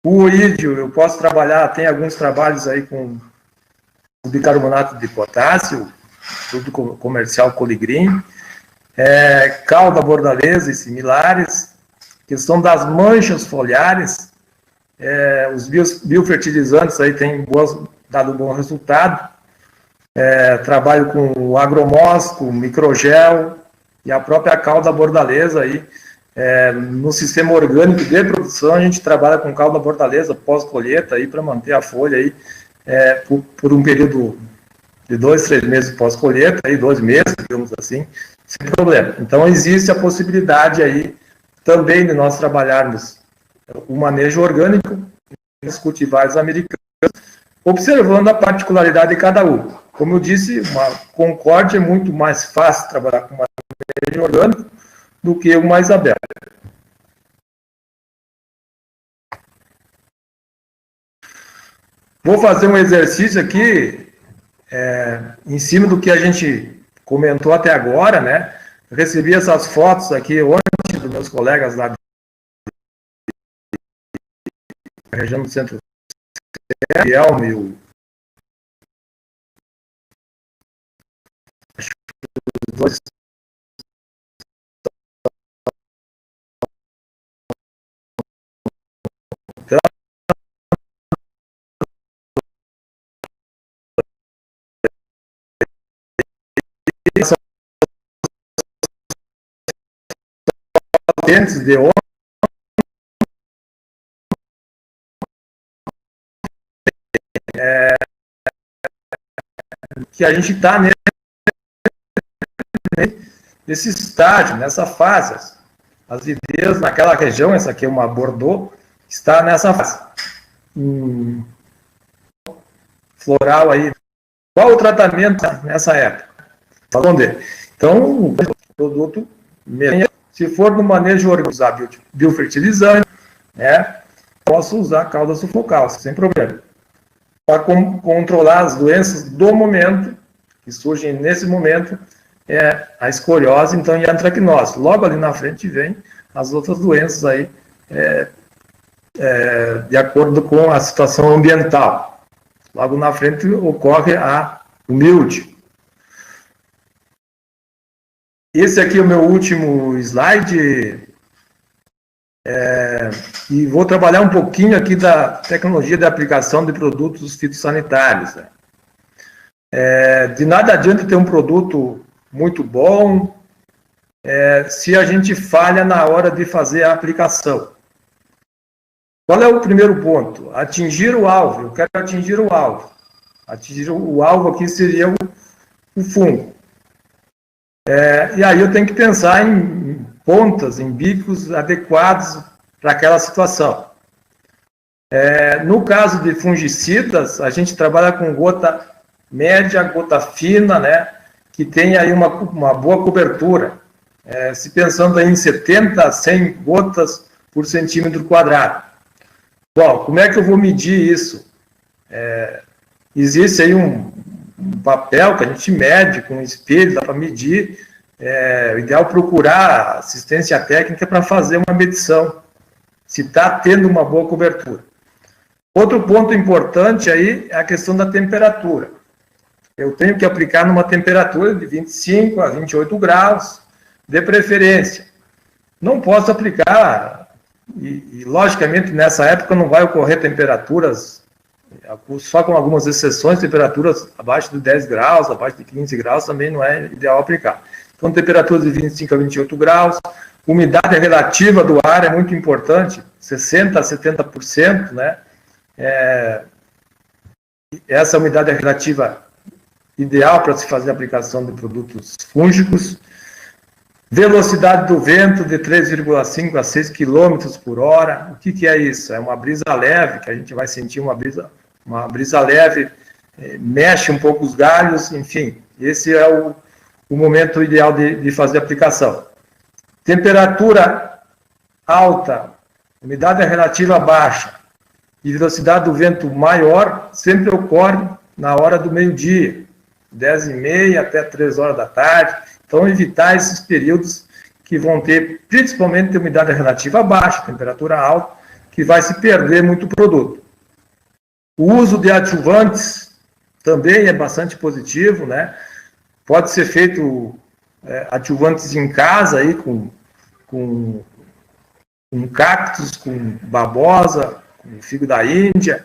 O oídio, eu posso trabalhar, tem alguns trabalhos aí com o bicarbonato de potássio, tudo comercial Coligrim, calda bordaleza e similares. Questão das manchas foliares, os biofertilizantes aí têm dado bom resultado. Trabalho com o agromosco, o microgel e a própria calda bordaleza aí. No sistema orgânico de produção, a gente trabalha com calda bordaleza pós-colheita aí para manter a folha aí por um período de 2, 3 meses pós-colheita, aí 2 meses, digamos assim, sem problema. Então, existe a possibilidade aí também de nós trabalharmos o manejo orgânico nos cultivares americanos, observando a particularidade de cada um. Como eu disse, uma Concorde é muito mais fácil trabalhar com manejo orgânico do que uma Isabel. Vou fazer um exercício aqui, em cima do que a gente comentou até agora, né? Eu recebi essas fotos aqui ontem dos meus colegas lá da região do Centro, e o dois patentes de ontem, que a gente está nesse estágio, nessa fase. As ideias naquela região, essa aqui é uma Bordeaux, está nessa fase. Floral aí. Qual o tratamento nessa época? Então, o produto, se for no manejo orgânico, biofertilizante, né, posso usar calda sulfocálcica, sem problema. Para controlar as doenças do momento, que surgem nesse momento, a escoliose, então, e a antracnose. Logo ali na frente vem as outras doenças aí, de acordo com a situação ambiental. Logo na frente ocorre o milde. Esse aqui é o meu último slide, e vou trabalhar um pouquinho aqui da tecnologia de aplicação de produtos fitossanitários. Né? De nada adianta ter um produto muito bom se a gente falha na hora de fazer a aplicação. Qual é o primeiro ponto? Atingir o alvo. Eu quero atingir o alvo. Atingir o alvo aqui seria o fungo. E aí eu tenho que pensar em pontas, em bicos adequados para aquela situação. No caso de fungicidas, a gente trabalha com gota média, gota fina, né, que tem aí uma boa cobertura. Se pensando aí em 70 a 100 gotas por centímetro quadrado. Bom, como é que eu vou medir isso? Existe aí um papel que a gente mede com um espelho, dá para medir. O ideal é procurar assistência técnica para fazer uma medição, se está tendo uma boa cobertura. Outro ponto importante aí é a questão da temperatura. Eu tenho que aplicar numa temperatura de 25 a 28 graus, de preferência. não posso aplicar, e logicamente nessa época não vai ocorrer temperaturas, só com algumas exceções, temperaturas abaixo de 10 graus, abaixo de 15 graus também não é ideal aplicar. Então, temperaturas de 25 a 28 graus, umidade relativa do ar é muito importante, 60% a 70%, né? Essa umidade relativa ideal para se fazer a aplicação de produtos fúngicos. Velocidade do vento de 3,5 a 6 km por hora. O que é isso? É uma brisa leve, que a gente vai sentir uma brisa leve, mexe um pouco os galhos, enfim. Esse é o momento ideal de fazer a aplicação. Temperatura alta, umidade relativa baixa e velocidade do vento maior sempre ocorre na hora do meio-dia, 10h30 até 3 horas da tarde. Então, evitar esses períodos que vão ter, principalmente, umidade relativa baixa, temperatura alta, que vai se perder muito produto. O uso de adjuvantes também é bastante positivo, né? Pode ser feito adjuvantes em casa, aí, com cactos, com babosa, com figo da Índia,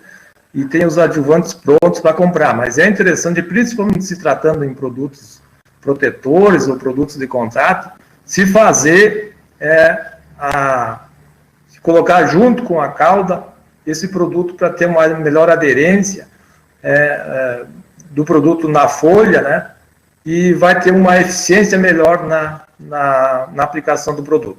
e tem os adjuvantes prontos para comprar. Mas é interessante, principalmente se tratando em produtos protetores ou produtos de contato, se fazer, se colocar junto com a cauda esse produto para ter uma melhor aderência do produto na folha, né? E vai ter uma eficiência melhor na aplicação do produto.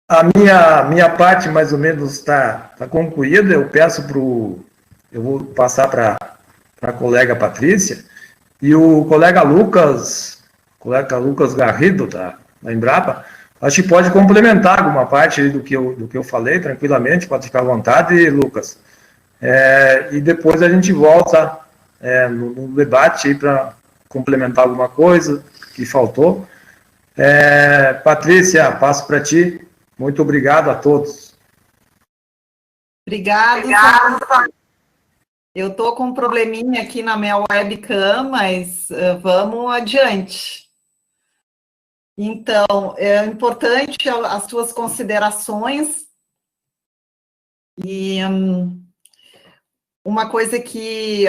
A minha parte, mais ou menos, está concluída. Eu peço eu vou passar para a colega Patrícia, e o colega Lucas Garrido, da Embrapa, acho que pode complementar alguma parte do que eu falei, tranquilamente, pode ficar à vontade, Lucas. E depois a gente volta no debate para complementar alguma coisa que faltou. Patrícia, passo para ti. Muito obrigado a todos. Obrigado. Eu estou com um probleminha aqui na minha webcam, mas vamos adiante. Então, é importante as suas considerações. E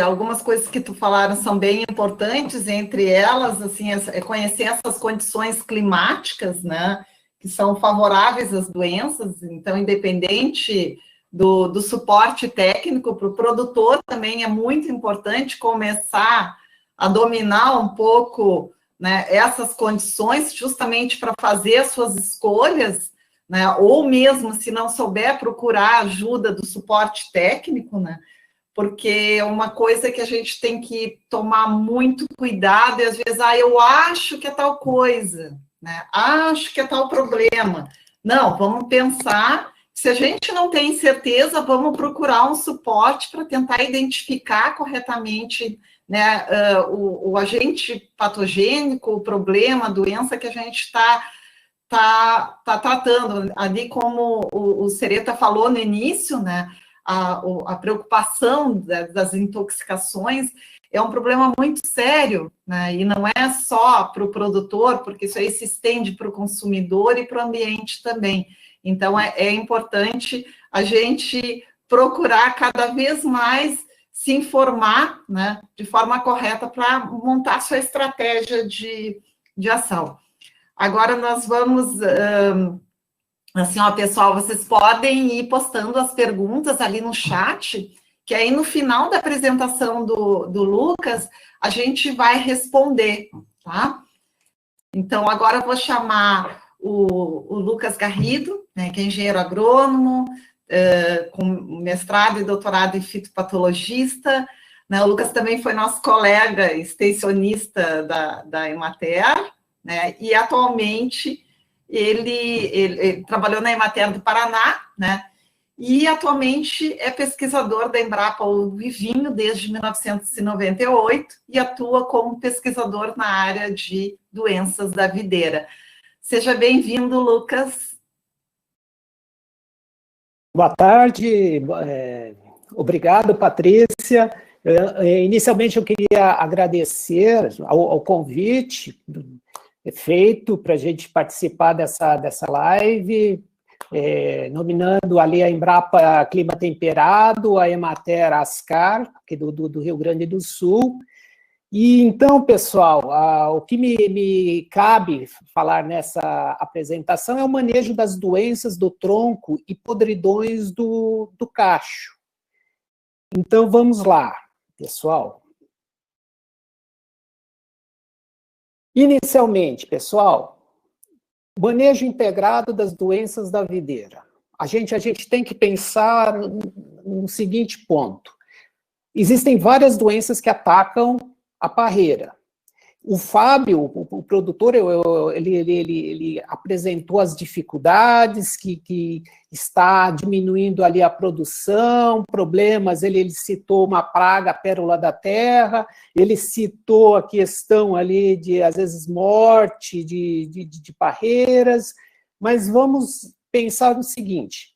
algumas coisas que tu falaram são bem importantes, entre elas, assim, é conhecer essas condições climáticas, né, que são favoráveis às doenças. Então, independente do suporte técnico para o produtor, também é muito importante começar a dominar um pouco, né, essas condições, justamente para fazer as suas escolhas, né, ou mesmo, se não souber, procurar ajuda do suporte técnico, né, porque uma coisa que a gente tem que tomar muito cuidado, e às vezes, eu acho que é tal coisa, né, acho que é tal problema. Não, vamos pensar. Se a gente não tem certeza, vamos procurar um suporte para tentar identificar corretamente, né, o agente patogênico, o problema, a doença que a gente está tratando. Ali, como o Sereta falou no início, né, a preocupação das intoxicações é um problema muito sério, né, e não é só para o produtor, porque isso aí se estende para o consumidor e para o ambiente também. Então, é importante a gente procurar cada vez mais se informar, né, de forma correta para montar sua estratégia de ação. Agora, nós vamos, assim, pessoal, vocês podem ir postando as perguntas ali no chat, que aí no final da apresentação do Lucas, a gente vai responder, tá? Então, agora eu vou chamar o Lucas Garrido, né, que é engenheiro agrônomo, com mestrado e doutorado em fitopatologista, né? O Lucas também foi nosso colega extensionista da Emater, né? E atualmente ele trabalhou na Emater do Paraná, né? E atualmente é pesquisador da Embrapa Uva e Vinho desde 1998 e atua como pesquisador na área de doenças da videira. Seja bem-vindo, Lucas. Boa tarde, obrigado, Patrícia. Inicialmente, eu queria agradecer ao convite feito para a gente participar dessa live, nominando ali a Embrapa Clima Temperado, a Emater Ascar, aqui do Rio Grande do Sul. E então, pessoal, o que me cabe falar nessa apresentação é o manejo das doenças do tronco e podridões do cacho. Então, vamos lá, pessoal. Inicialmente, pessoal, manejo integrado das doenças da videira. A gente tem que pensar no seguinte ponto. Existem várias doenças que atacam a parreira. O Fábio, o produtor, ele apresentou as dificuldades que está diminuindo ali a produção, problemas, ele citou uma praga, a pérola da terra, ele citou a questão ali de, às vezes, morte de parreiras, mas vamos pensar no seguinte,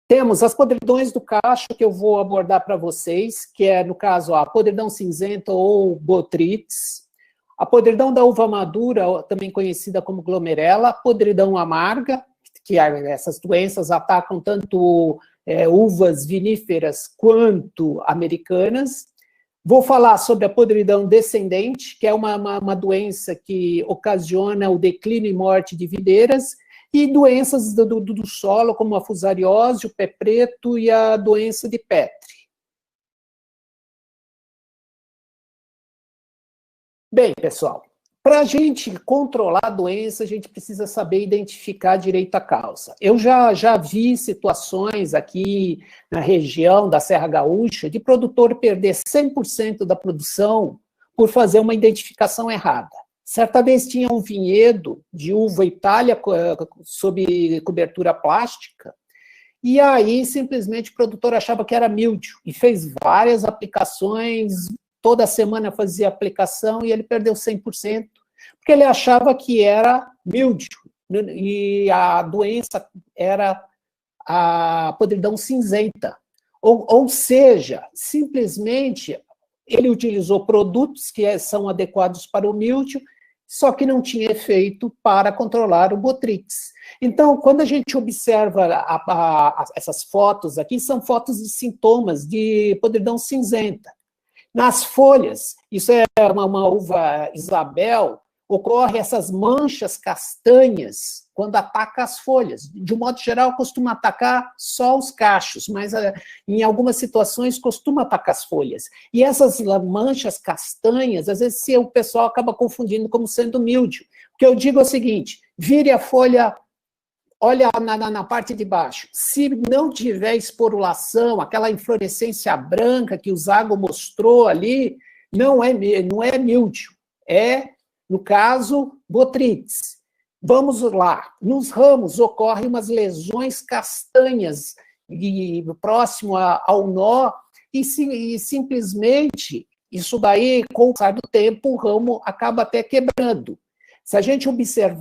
temos as podridões do cacho, que eu vou abordar para vocês, que é, no caso, a podridão cinzenta ou botrytis, a podridão da uva madura, também conhecida como glomerela, a podridão amarga, que essas doenças atacam tanto uvas viníferas quanto americanas. Vou falar sobre a podridão descendente, que é uma doença que ocasiona o declínio e morte de videiras, e doenças do solo, como a fusariose, o pé preto e a doença de Petri. Bem, pessoal, para a gente controlar a doença, a gente precisa saber identificar direito a causa. Eu já vi situações aqui na região da Serra Gaúcha de produtor perder 100% da produção por fazer uma identificação errada. Certa vez tinha um vinhedo de uva Itália sob cobertura plástica, e aí simplesmente o produtor achava que era míldio e fez várias aplicações. Toda semana fazia aplicação e ele perdeu 100%, porque ele achava que era míldio, e a doença era a podridão cinzenta. Ou seja, simplesmente ele utilizou produtos que são adequados para o míldio, só que não tinha efeito para controlar o botrytis. Então, quando a gente observa essas fotos aqui, são fotos de sintomas de podridão cinzenta. Nas folhas, isso é uma uva Isabel, ocorrem essas manchas castanhas quando ataca as folhas. De um modo geral, costuma atacar só os cachos, mas em algumas situações costuma atacar as folhas. E essas manchas castanhas, às vezes o pessoal acaba confundindo como sendo míldio. O que eu digo é o seguinte, vire a folha, olha na parte de baixo, se não tiver esporulação, aquela inflorescência branca que o Zago mostrou ali, não é míldio, é, no caso, botrytis. Vamos lá, nos ramos ocorrem umas lesões castanhas próximo ao nó, e simplesmente, isso daí, com o passar do tempo, o ramo acaba até quebrando. Se a gente observar,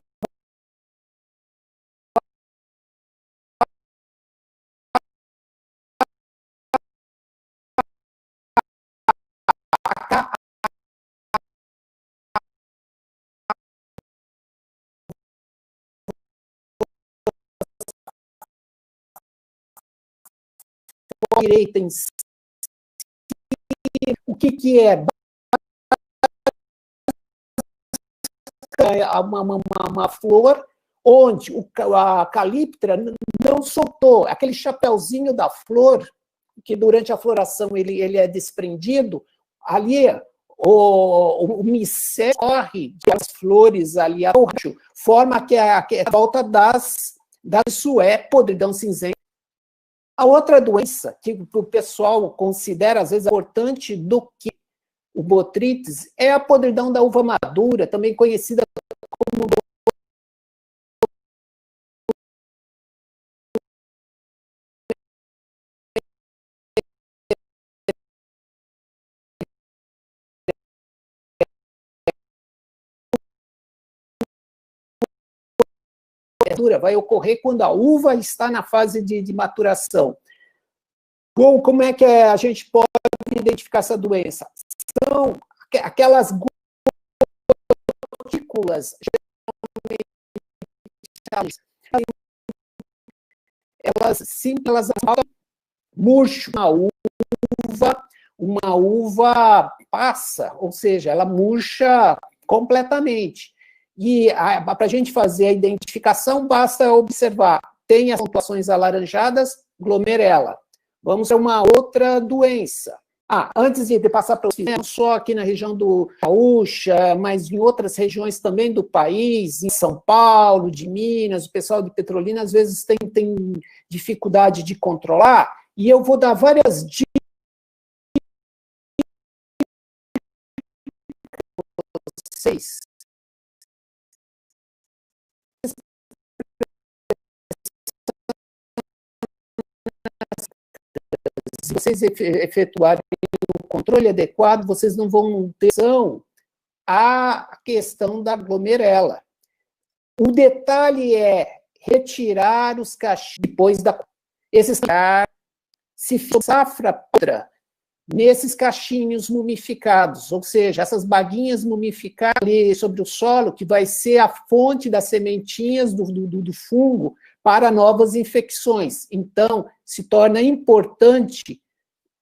direita em si, o que é uma flor onde a calíptera não soltou, aquele chapeuzinho da flor, que durante a floração ele é desprendido, ali o micélio corre das flores ali, forma que a volta isso é podridão cinzenta. A outra doença que o pessoal considera, às vezes, importante do que o botrytis é a podridão da uva madura, também conhecida como vai ocorrer quando a uva está na fase de maturação. Como é que a gente pode identificar essa doença? São aquelas gotículas, elas murcham uma uva passa, ou seja, ela murcha completamente. E para a gente fazer a identificação, basta observar, tem as pontuações alaranjadas, glomerela. Vamos a uma outra doença. Antes de passar para os não só aqui na região do Gaúcha, mas em outras regiões também do país, em São Paulo, de Minas, o pessoal de Petrolina às vezes tem dificuldade de controlar, e eu vou dar várias dicas para vocês. Se vocês efetuarem o controle adequado, vocês não vão ter a questão da glomerela. O detalhe é retirar os cachinhos depois esses se safra podre nesses cachinhos mumificados, ou seja, essas baguinhas mumificadas ali sobre o solo, que vai ser a fonte das sementinhas do fungo para novas infecções. Então, se torna importante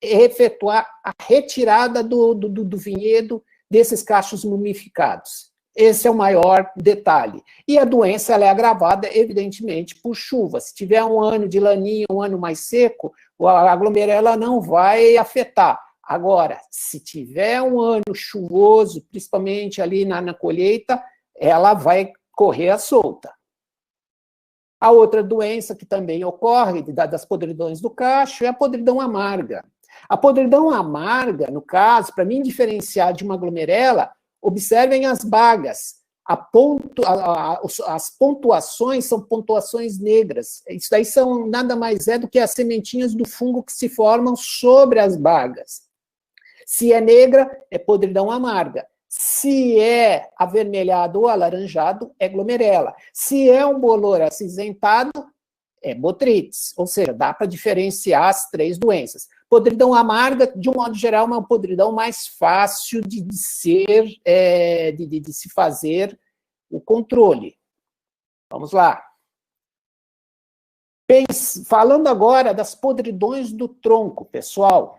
efetuar a retirada do vinhedo desses cachos mumificados. Esse é o maior detalhe. E a doença ela é agravada, evidentemente, por chuva. Se tiver um ano de laninha, um ano mais seco, a glomerela não vai afetar. Agora, se tiver um ano chuvoso, principalmente ali na colheita, ela vai correr à solta. A outra doença que também ocorre das podridões do cacho é a podridão amarga. A podridão amarga, no caso, para mim diferenciar de uma glomerela, observem as bagas. As pontuações são pontuações negras. Isso daí nada mais é do que as sementinhas do fungo que se formam sobre as bagas. Se é negra, é podridão amarga. Se é avermelhado ou alaranjado, é glomerela. Se é um bolor acinzentado, é botrites. Ou seja, dá para diferenciar as três doenças. Podridão amarga, de um modo geral, é uma podridão mais fácil de se fazer o controle. Vamos lá. Falando agora das podridões do tronco, pessoal.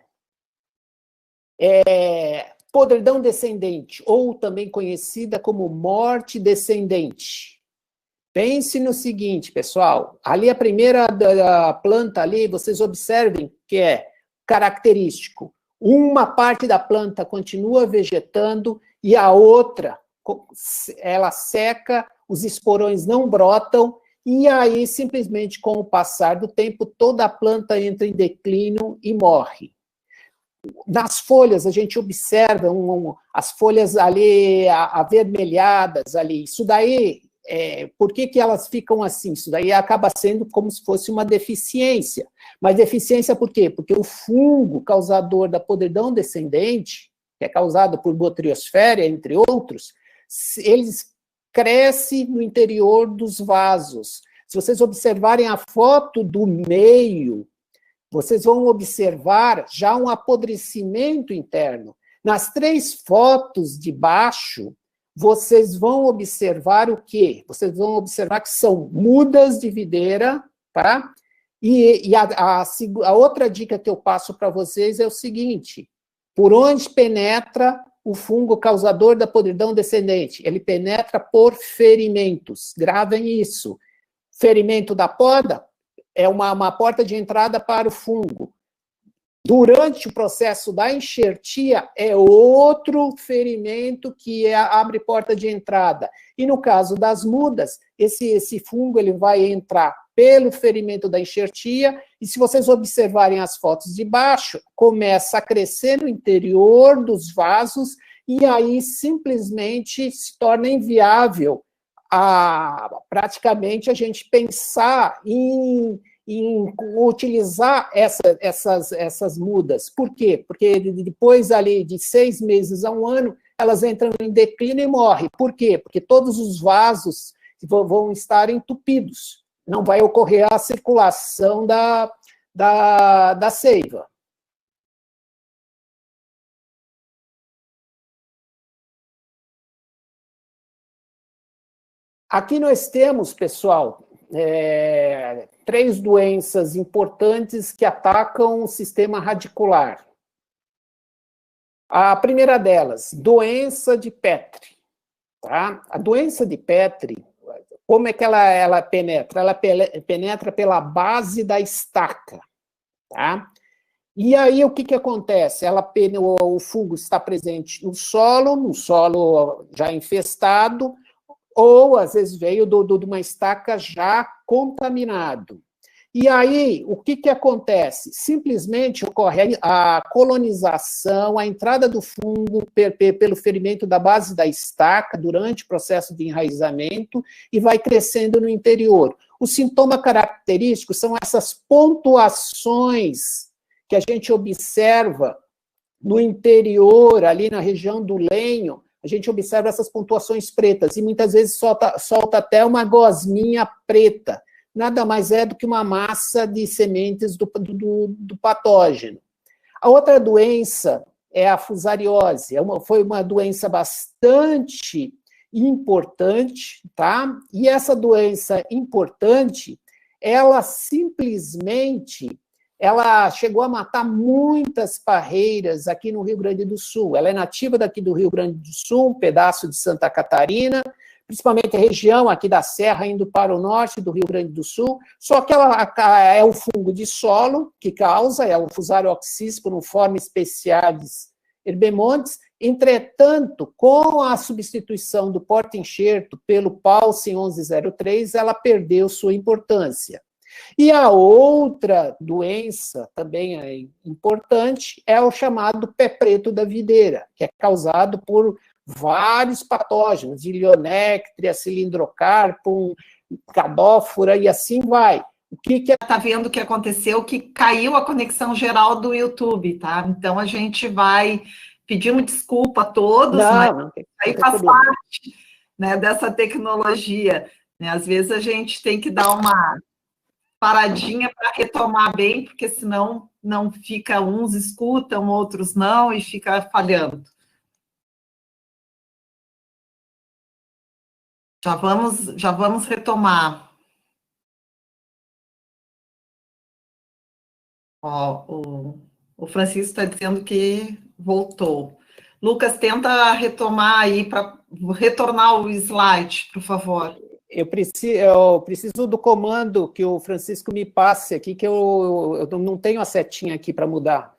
Podridão descendente, ou também conhecida como morte descendente. Pense no seguinte, pessoal. Ali a primeira planta ali, vocês observem que é característico. Uma parte da planta continua vegetando e a outra, ela seca, os esporões não brotam e aí, simplesmente, com o passar do tempo, toda a planta entra em declínio e morre. Nas folhas, a gente observa as folhas ali avermelhadas ali. Isso daí, por que elas ficam assim? Isso daí acaba sendo como se fosse uma deficiência. Mas deficiência por quê? Porque o fungo causador da podridão descendente, que é causado por Botryosfera, entre outros, eles crescem no interior dos vasos. Se vocês observarem a foto do meio, vocês vão observar já um apodrecimento interno. Nas três fotos de baixo, vocês vão observar o quê? Vocês vão observar que são mudas de videira, tá? E a outra dica que eu passo para vocês é o seguinte: por onde penetra o fungo causador da podridão descendente? Ele penetra por ferimentos. Gravem isso. Ferimento da poda é uma porta de entrada para o fungo. Durante o processo da enxertia, é outro ferimento que abre porta de entrada. E no caso das mudas, esse fungo ele vai entrar pelo ferimento da enxertia, e se vocês observarem as fotos de baixo, começa a crescer no interior dos vasos, e aí simplesmente se torna inviável praticamente a gente pensar em utilizar essas mudas. Por quê? Porque depois ali de 6 meses a 1 ano, elas entram em declínio e morrem. Por quê? Porque todos os vasos vão estar entupidos. Não vai ocorrer a circulação da seiva. Aqui nós temos, pessoal, 3 doenças importantes que atacam o sistema radicular. A primeira delas, doença de Petri. Tá? A doença de Petri, como é que ela penetra? Ela penetra pela base da estaca. Tá? E aí, o que acontece? O fungo está presente no solo já infestado, ou, às vezes, veio de uma estaca já contaminado. E aí, o que acontece? Simplesmente ocorre a colonização, a entrada do fungo pelo ferimento da base da estaca durante o processo de enraizamento e vai crescendo no interior. O sintoma característico são essas pontuações que a gente observa no interior, ali na região do lenho, a gente observa essas pontuações pretas, e muitas vezes solta até uma gosminha preta. Nada mais é do que uma massa de sementes do patógeno. A outra doença é a fusariose. Foi uma doença bastante importante, tá? E essa doença importante, ela simplesmente chegou a matar muitas parreiras aqui no Rio Grande do Sul. Ela é nativa daqui do Rio Grande do Sul, um pedaço de Santa Catarina, principalmente a região aqui da Serra, indo para o norte do Rio Grande do Sul, só que ela é um fungo de solo que causa, é o Fusarium oxysporiforme specialis herbemontes. Entretanto, com a substituição do porta-enxerto pelo Paulsen 1103, ela perdeu sua importância. E a outra doença, também é importante, é o chamado pé preto da videira, que é causado por vários patógenos, Ilionectria, Cilindrocarpum, Cadófora, e assim vai. O que tá vendo o que aconteceu? Que caiu a conexão geral do YouTube, tá? Então a gente vai pedimos desculpa a todos, mas aí faz parte, né, dessa tecnologia. Né? Às vezes a gente tem que dar uma paradinha para retomar bem, porque senão não fica, uns escutam, outros não, e fica falhando. Já vamos retomar. Ó, o Francisco está dizendo que voltou. Lucas, tenta retomar aí, para retornar o slide, por favor. Eu preciso do comando que o Francisco me passe aqui, que eu não tenho a setinha aqui para mudar.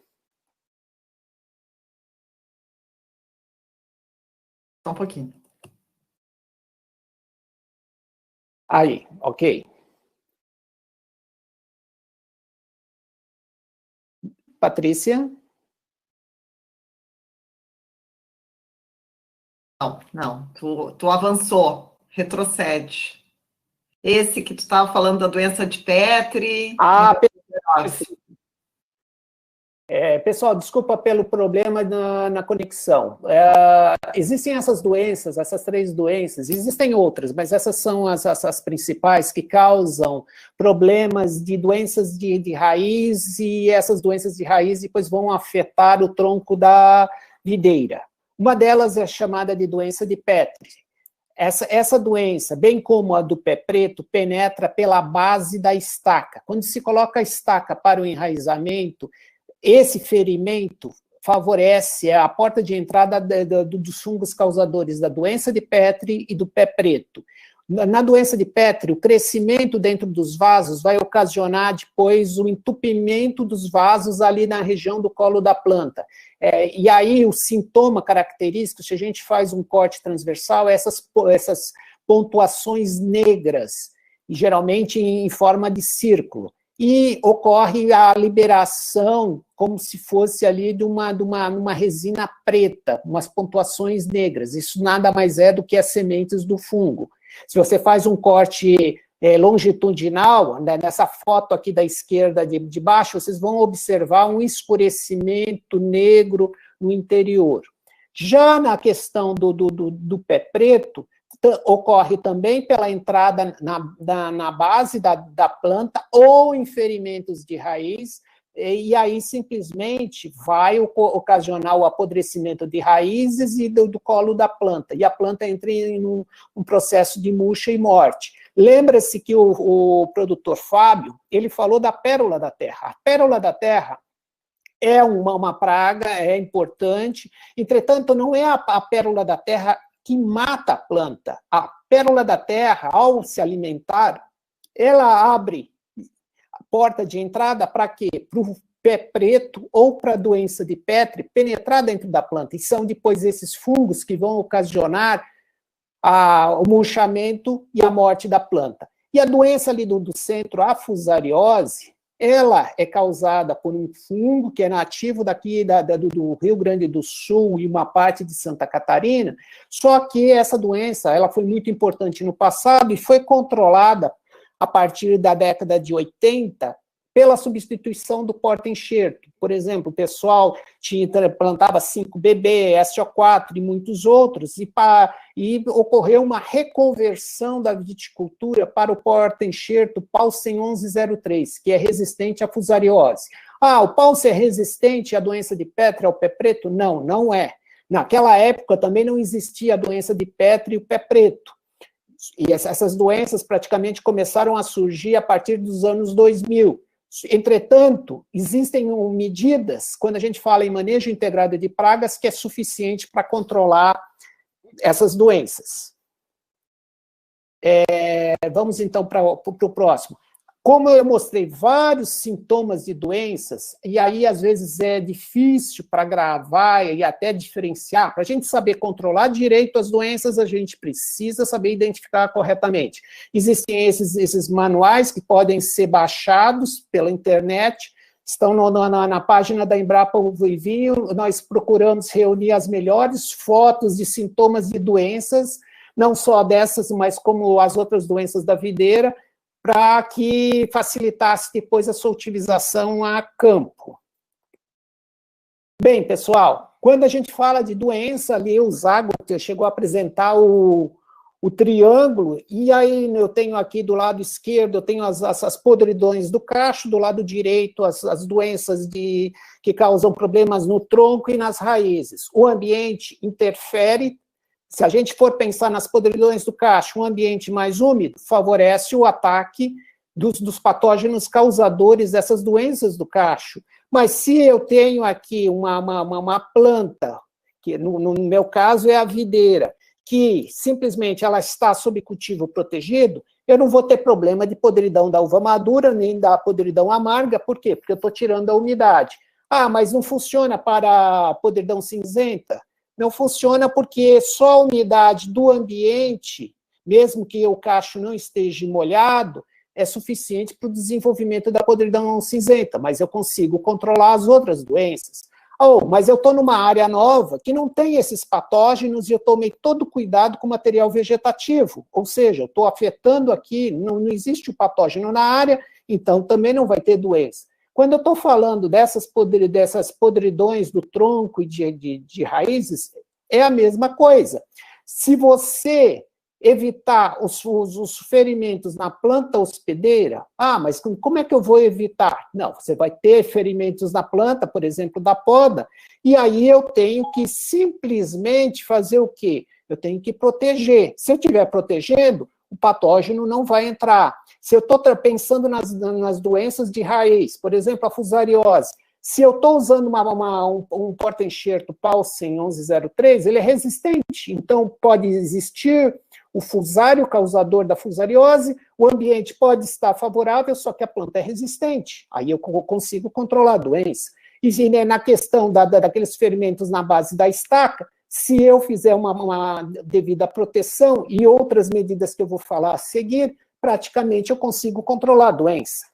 Só um pouquinho. Aí, ok. Patrícia? Não, tu avançou, retrocede. Esse que tu estava falando da doença de Petri. Pessoal, desculpa pelo problema na conexão. Existem essas doenças, essas 3 doenças, existem outras, mas essas são as principais que causam problemas de doenças de raiz, e essas doenças de raiz depois vão afetar o tronco da videira. Uma delas é chamada de doença de Petri. Essa doença, bem como a do pé preto, penetra pela base da estaca. Quando se coloca a estaca para o enraizamento, esse ferimento favorece a porta de entrada dos fungos causadores da doença de Petri e do pé preto. Na doença de Petri, o crescimento dentro dos vasos vai ocasionar depois o entupimento dos vasos ali na região do colo da planta. E aí o sintoma característico, se a gente faz um corte transversal, essas pontuações negras, geralmente em forma de círculo. E ocorre a liberação como se fosse ali de uma resina preta, umas pontuações negras. Isso nada mais é do que as sementes do fungo. Se você faz um corte longitudinal, né, nessa foto aqui da esquerda de baixo, vocês vão observar um escurecimento negro no interior. Já na questão do pé preto, ocorre também pela entrada na base da planta ou em ferimentos de raiz, e aí simplesmente vai ocasionar o apodrecimento de raízes e do colo da planta, e a planta entra em um processo de murcha e morte. Lembra-se que o produtor Fábio, ele falou da pérola da terra. A pérola da terra é uma praga, é importante, entretanto, não é a pérola da terra que mata a planta. A pérola da terra, ao se alimentar, ela abre a porta de entrada para quê? Para o pé preto ou para a doença de Petri penetrar dentro da planta, e são depois esses fungos que vão ocasionar o murchamento e a morte da planta. E a doença ali do centro, a fusariose, ela é causada por um fungo que é nativo daqui do Rio Grande do Sul e uma parte de Santa Catarina, só que essa doença ela foi muito importante no passado e foi controlada a partir da década de 80 pela substituição do porta-enxerto. Por exemplo, o pessoal plantava 5-BB, SO4 e muitos outros, e ocorreu uma reconversão da viticultura para o porta-enxerto Paulsen 1103, que é resistente à fusariose. O Paulsen é resistente à doença de Petri, ao pé preto? Não, não é. Naquela época também não existia a doença de Petri e o pé preto. E essas doenças praticamente começaram a surgir a partir dos anos 2000. Entretanto, existem medidas, quando a gente fala em manejo integrado de pragas, que é suficiente para controlar essas doenças. Vamos então para o próximo. Como eu mostrei vários sintomas de doenças, e aí às vezes é difícil para gravar e até diferenciar, para a gente saber controlar direito as doenças, a gente precisa saber identificar corretamente. Existem esses manuais que podem ser baixados pela internet, estão na página da Embrapa Uva e Vinho, nós procuramos reunir as melhores fotos de sintomas de doenças, não só dessas, mas como as outras doenças da videira, para que facilitasse depois a sua utilização a campo. Bem, pessoal, quando a gente fala de doença, ali o Zago chegou a apresentar o triângulo, e aí eu tenho aqui do lado esquerdo, eu tenho as podridões do cacho, do lado direito as doenças que causam problemas no tronco e nas raízes. O ambiente interfere. Se a gente for pensar nas podridões do cacho, um ambiente mais úmido favorece o ataque dos patógenos causadores dessas doenças do cacho. Mas se eu tenho aqui uma planta, que no meu caso é a videira, que simplesmente ela está sob cultivo protegido, eu não vou ter problema de podridão da uva madura, nem da podridão amarga. Por quê? Porque eu estou tirando a umidade. Mas não funciona para a podridão cinzenta? Não funciona porque só a umidade do ambiente, mesmo que o cacho não esteja molhado, é suficiente para o desenvolvimento da podridão cinzenta, mas eu consigo controlar as outras doenças. Mas eu estou numa área nova que não tem esses patógenos e eu tomei todo o cuidado com o material vegetativo, ou seja, eu estou afetando aqui, não existe o patógeno na área, então também não vai ter doença. Quando eu estou falando dessas podridões do tronco e de raízes, é a mesma coisa. Se você evitar os ferimentos na planta hospedeira, mas como é que eu vou evitar? Não, você vai ter ferimentos na planta, por exemplo, da poda, e aí eu tenho que simplesmente fazer o quê? Eu tenho que proteger. Se eu estiver protegendo, o patógeno não vai entrar. Se eu estou pensando nas doenças de raiz, por exemplo, a fusariose, se eu estou usando um porta-enxerto Paulsen 1103, ele é resistente, então pode existir o fusário causador da fusariose, o ambiente pode estar favorável, só que a planta é resistente, aí eu consigo controlar a doença. E na questão daqueles ferimentos na base da estaca, se eu fizer uma devida proteção e outras medidas que eu vou falar a seguir, praticamente eu consigo controlar a doença.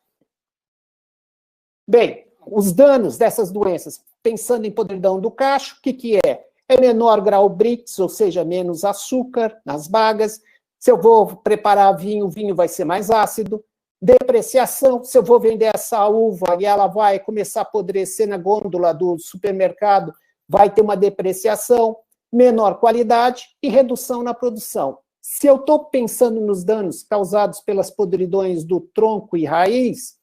Bem, os danos dessas doenças, pensando em podridão do cacho, o que é? É menor grau Brix, ou seja, menos açúcar nas bagas. Se eu vou preparar vinho, o vinho vai ser mais ácido. Depreciação, se eu vou vender essa uva e ela vai começar a apodrecer na gôndola do supermercado, vai ter uma depreciação, menor qualidade e redução na produção. Se eu estou pensando nos danos causados pelas podridões do tronco e raiz,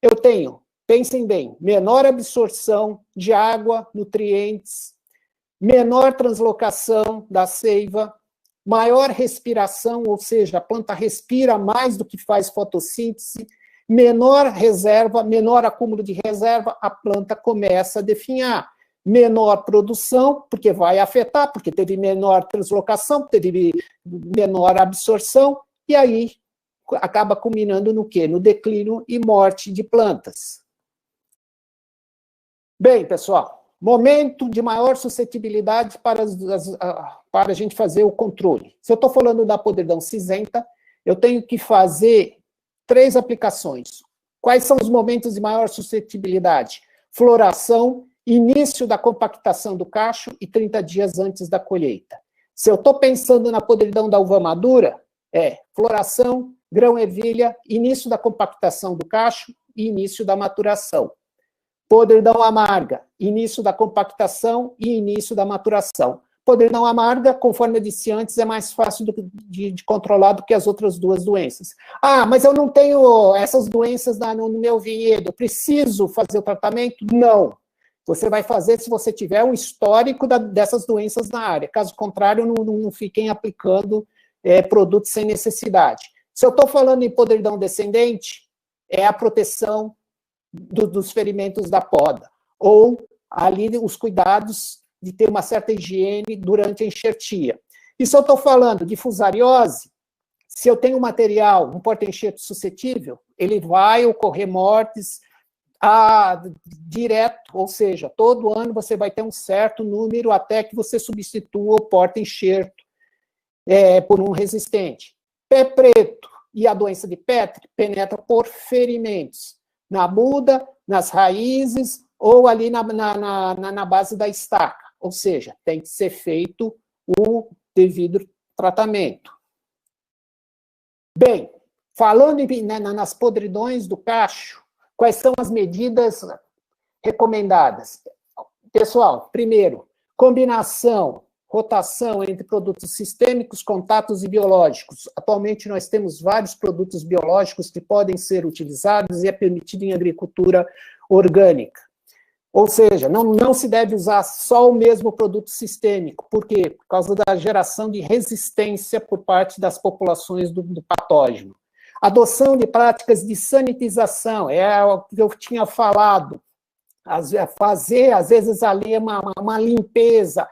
eu tenho Pensem bem, menor absorção de água, nutrientes, menor translocação da seiva, maior respiração, ou seja, a planta respira mais do que faz fotossíntese, menor reserva, menor acúmulo de reserva, a planta começa a definhar. Menor produção, porque vai afetar, porque teve menor translocação, teve menor absorção, e aí acaba culminando no quê? No declínio e morte de plantas. Bem, pessoal, momento de maior suscetibilidade para a gente fazer o controle. Se eu estou falando da podridão cinzenta, eu tenho que fazer 3 aplicações. Quais são os momentos de maior suscetibilidade? Floração, início da compactação do cacho e 30 dias antes da colheita. Se eu estou pensando na podridão da uva madura, floração, grão-ervilha, início da compactação do cacho e início da maturação. Podridão amarga, início da compactação e início da maturação. Podridão amarga, conforme eu disse antes, é mais fácil de controlar do que as outras 2 doenças. Ah, mas eu não tenho essas doenças no meu vinhedo, eu preciso fazer o tratamento? Não. Você vai fazer se você tiver um histórico dessas doenças na área. Caso contrário, não fiquem aplicando produtos sem necessidade. Se eu estou falando em podridão descendente, é a proteção dos ferimentos da poda, ou ali os cuidados de ter uma certa higiene durante a enxertia. E se eu estou falando de fusariose, se eu tenho material, um porta-enxerto suscetível, ele vai ocorrer mortes direto, ou seja, todo ano você vai ter um certo número até que você substitua o porta-enxerto por um resistente. Pé preto e a doença de Petri penetra por ferimentos, na muda, nas raízes ou ali na base da estaca. Ou seja, tem que ser feito o devido tratamento. Bem, falando nas podridões do cacho, quais são as medidas recomendadas? Pessoal, primeiro, combinação, rotação entre produtos sistêmicos, contatos e biológicos. Atualmente nós temos vários produtos biológicos que podem ser utilizados e é permitido em agricultura orgânica. Ou seja, não se deve usar só o mesmo produto sistêmico. Por quê? Por causa da geração de resistência por parte das populações do patógeno. Adoção de práticas de sanitização, é o que eu tinha falado. Fazer, às vezes, ali uma limpeza,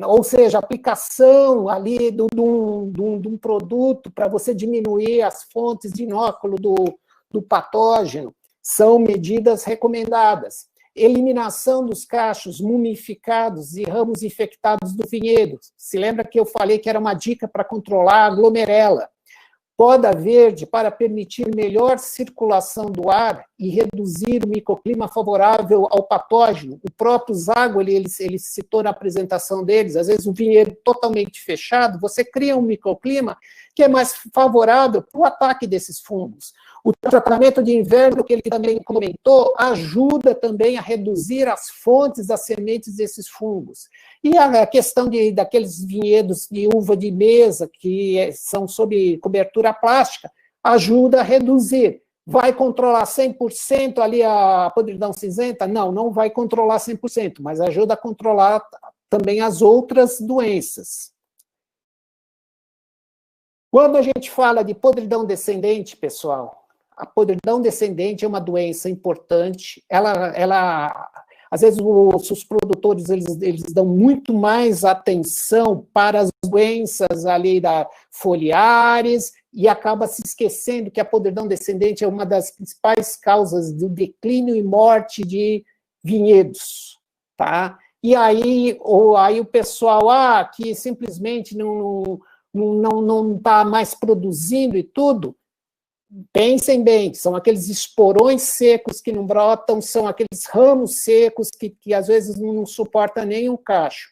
ou seja, aplicação ali de um produto para você diminuir as fontes de inóculo do patógeno, são medidas recomendadas. Eliminação dos cachos mumificados e ramos infectados do vinhedo. Se lembra que eu falei que era uma dica para controlar a glomerela. Poda verde para permitir melhor circulação do ar e reduzir o microclima favorável ao patógeno. O próprio Zago, ele citou na apresentação deles, às vezes o vinhedo totalmente fechado, você cria um microclima que é mais favorável para o ataque desses fungos. O tratamento de inverno, que ele também comentou, ajuda também a reduzir as fontes das sementes desses fungos. E a questão daqueles vinhedos de uva de mesa, que são sob cobertura plástica, ajuda a reduzir. Vai controlar 100% ali a podridão cinzenta? Não vai controlar 100%, mas ajuda a controlar também as outras doenças. Quando a gente fala de podridão descendente, pessoal, a podridão descendente é uma doença importante. Às vezes, os produtores eles dão muito mais atenção para as doenças ali foliares e acaba se esquecendo que a podridão descendente é uma das principais causas do declínio e morte de vinhedos, tá? E aí o pessoal que simplesmente não está mais produzindo e tudo. Pensem bem, são aqueles esporões secos que não brotam, são aqueles ramos secos que às vezes não suportam nem um cacho.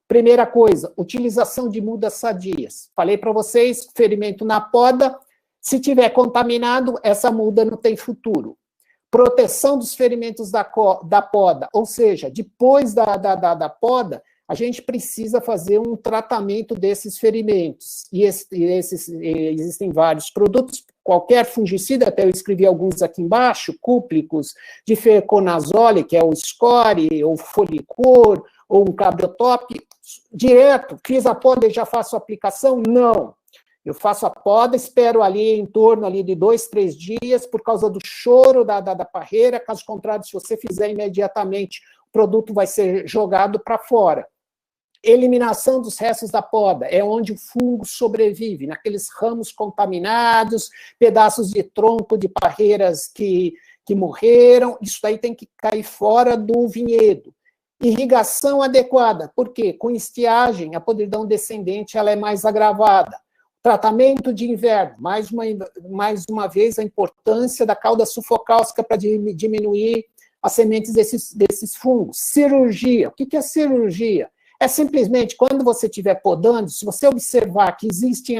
Primeira coisa, utilização de mudas sadias. Falei para vocês, ferimento na poda, se tiver contaminado, essa muda não tem futuro. Proteção dos ferimentos da poda, ou seja, depois da poda, a gente precisa fazer um tratamento desses ferimentos. E existem vários produtos, qualquer fungicida, até eu escrevi alguns aqui embaixo, cúplicos, difeconazole, que é o score, ou folicor, ou um cabriotop, direto, fiz a poda e já faço a aplicação? Não. Eu faço a poda, espero ali em torno ali de 2, 3 dias, por causa do choro da parreira, caso contrário, se você fizer imediatamente, o produto vai ser jogado para fora. Eliminação dos restos da poda, é onde o fungo sobrevive, naqueles ramos contaminados, pedaços de tronco de parreiras que morreram, isso daí tem que cair fora do vinhedo. Irrigação adequada, por quê? Com estiagem, a podridão descendente ela é mais agravada. Tratamento de inverno, mais uma vez a importância da cauda sulfocáustica para diminuir as sementes desses fungos. Cirurgia, o que é cirurgia? É simplesmente, quando você estiver podando, se você observar que existem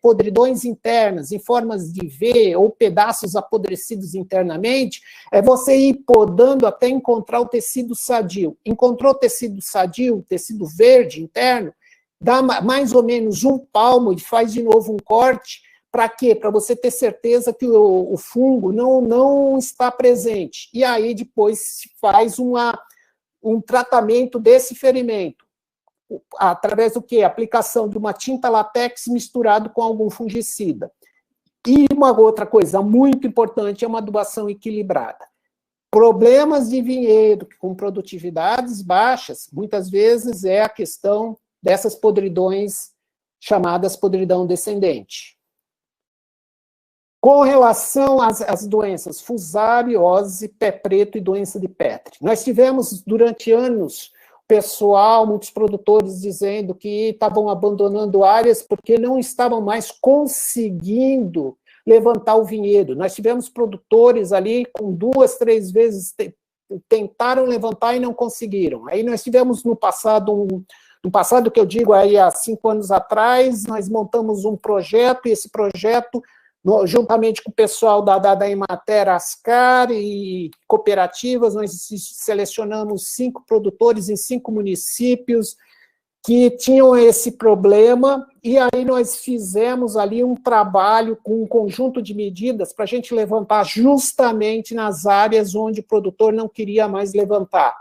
podridões internas em formas de V ou pedaços apodrecidos internamente, é você ir podando até encontrar o tecido sadio. Encontrou o tecido sadio, o tecido verde interno, dá mais ou menos um palmo e faz de novo um corte. Para quê? Para você ter certeza que o fungo não está presente. E aí depois se faz um tratamento desse ferimento. Através do quê? Aplicação de uma tinta látex misturado com algum fungicida. E uma outra coisa muito importante é uma adubação equilibrada. Problemas de vinhedo com produtividades baixas, muitas vezes é a questão dessas podridões chamadas podridão descendente. Com relação às doenças fusariose, pé preto e doença de Petri, nós tivemos durante anos pessoal, muitos produtores dizendo que estavam abandonando áreas porque não estavam mais conseguindo levantar o vinhedo. Nós tivemos produtores ali com 2, 3 vezes tentaram levantar e não conseguiram. Aí nós tivemos no passado que eu digo aí há 5 anos atrás, nós montamos um projeto, e esse projeto, juntamente com o pessoal da Emater, Ascar e cooperativas, nós selecionamos 5 produtores em 5 municípios que tinham esse problema, e aí nós fizemos ali um trabalho com um conjunto de medidas para a gente levantar justamente nas áreas onde o produtor não queria mais levantar.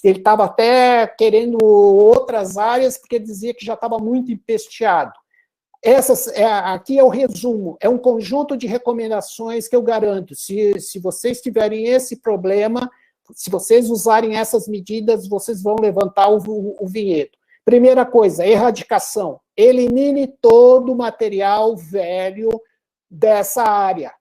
Ele estava até querendo outras áreas, porque dizia que já estava muito empesteado. Aqui é o resumo, é um conjunto de recomendações que eu garanto. Se vocês tiverem esse problema, se vocês usarem essas medidas, vocês vão levantar o vinhedo. Primeira coisa, erradicação. Elimine todo o material velho dessa área.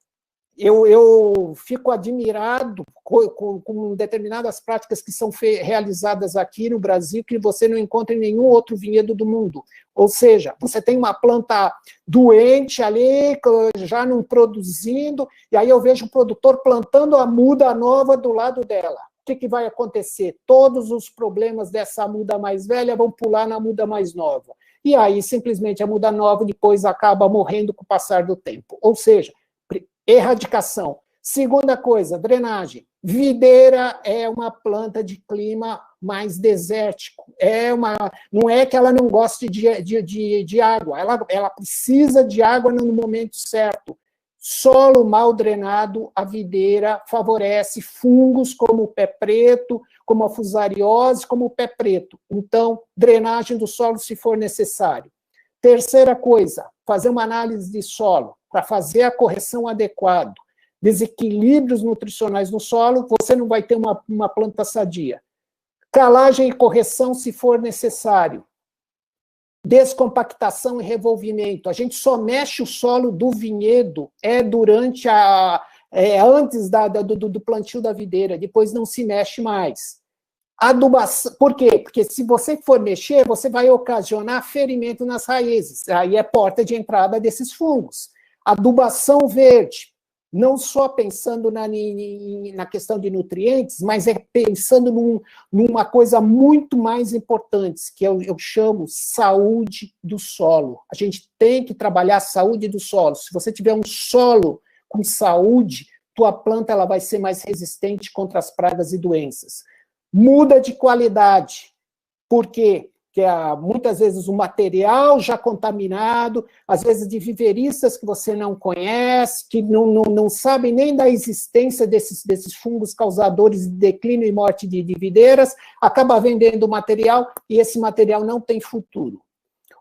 Eu fico admirado com determinadas práticas que são realizadas aqui no Brasil, que você não encontra em nenhum outro vinhedo do mundo. Ou seja, você tem uma planta doente ali, já não produzindo, e aí eu vejo o produtor plantando a muda nova do lado dela. O que vai acontecer? Todos os problemas dessa muda mais velha vão pular na muda mais nova. E aí, simplesmente, a muda nova depois acaba morrendo com o passar do tempo. Ou seja, erradicação. Segunda coisa, drenagem. Videira é uma planta de clima mais desértico. Não é que ela não goste de água, ela precisa de água no momento certo. Solo mal drenado, a videira favorece fungos como o pé preto, como a fusariose, como o pé preto. Então, drenagem do solo se for necessário. Terceira coisa, fazer uma análise de solo, para fazer a correção adequada. Desequilíbrios nutricionais no solo, você não vai ter uma planta sadia. Calagem e correção se for necessário. Descompactação e revolvimento. A gente só mexe o solo do vinhedo durante antes do plantio da videira, depois não se mexe mais. Adubação, por quê? Porque se você for mexer, você vai ocasionar ferimento nas raízes. Aí é porta de entrada desses fungos. Adubação verde, não só pensando na questão de nutrientes, mas pensando numa coisa muito mais importante, que eu chamo saúde do solo. A gente tem que trabalhar a saúde do solo. Se você tiver um solo com saúde, tua planta ela vai ser mais resistente contra as pragas e doenças. Muda de qualidade. Por quê? que é muitas vezes o material já contaminado, às vezes de viveristas que você não conhece, que não sabem nem da existência desses fungos causadores de declínio e morte de videiras, acaba vendendo o material e esse material não tem futuro.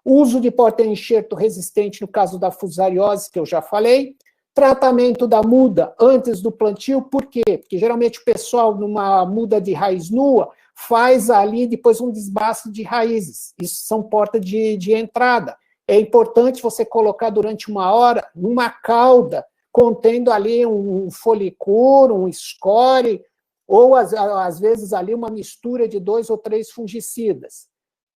Uso de porta-enxerto resistente no caso da fusariose, que eu já falei. Tratamento da muda antes do plantio, por quê? Porque geralmente o pessoal, numa muda de raiz nua, faz ali depois um desbaste de raízes. Isso são portas de entrada. É importante você colocar durante 1 hora numa cauda, contendo ali um folicur, um score, ou às vezes ali uma mistura de 2 ou 3 fungicidas.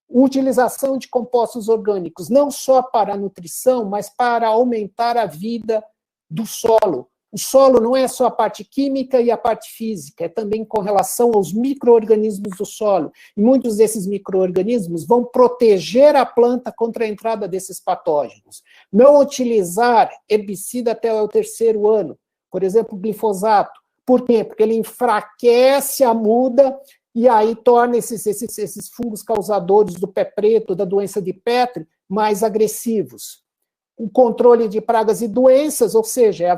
Utilização de compostos orgânicos, não só para a nutrição, mas para aumentar a vida do solo. O solo não é só a parte química e a parte física, é também com relação aos micro-organismos do solo. E muitos desses micro-organismos vão proteger a planta contra a entrada desses patógenos. Não utilizar herbicida até o 3º ano, por exemplo, glifosato. Por quê? Porque ele enfraquece a muda e aí torna esses fungos causadores do pé preto, da doença de Petri, mais agressivos. O controle de pragas e doenças, ou seja,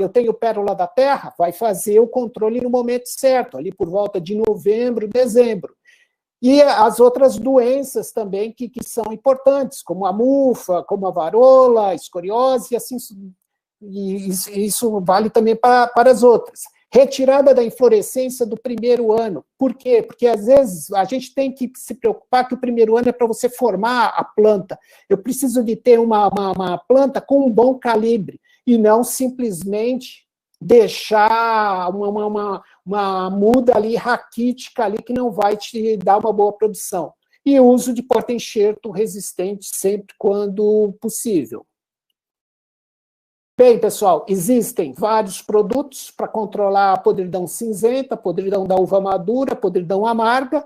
eu tenho pérola da terra, vai fazer o controle no momento certo, ali por volta de novembro, dezembro. E as outras doenças também que são importantes, como a mufa, como a varola, a escoriose, e assim, isso vale também para as outras. Retirada da inflorescência do 1º ano. Por quê? Porque, às vezes, a gente tem que se preocupar que o 1º ano é para você formar a planta. Eu preciso de ter uma planta com um bom calibre, e não simplesmente deixar uma muda ali raquítica ali que não vai te dar uma boa produção. E o uso de porta-enxerto resistente sempre quando possível. Bem, pessoal, existem vários produtos para controlar a podridão cinzenta, a podridão da uva madura, a podridão amarga,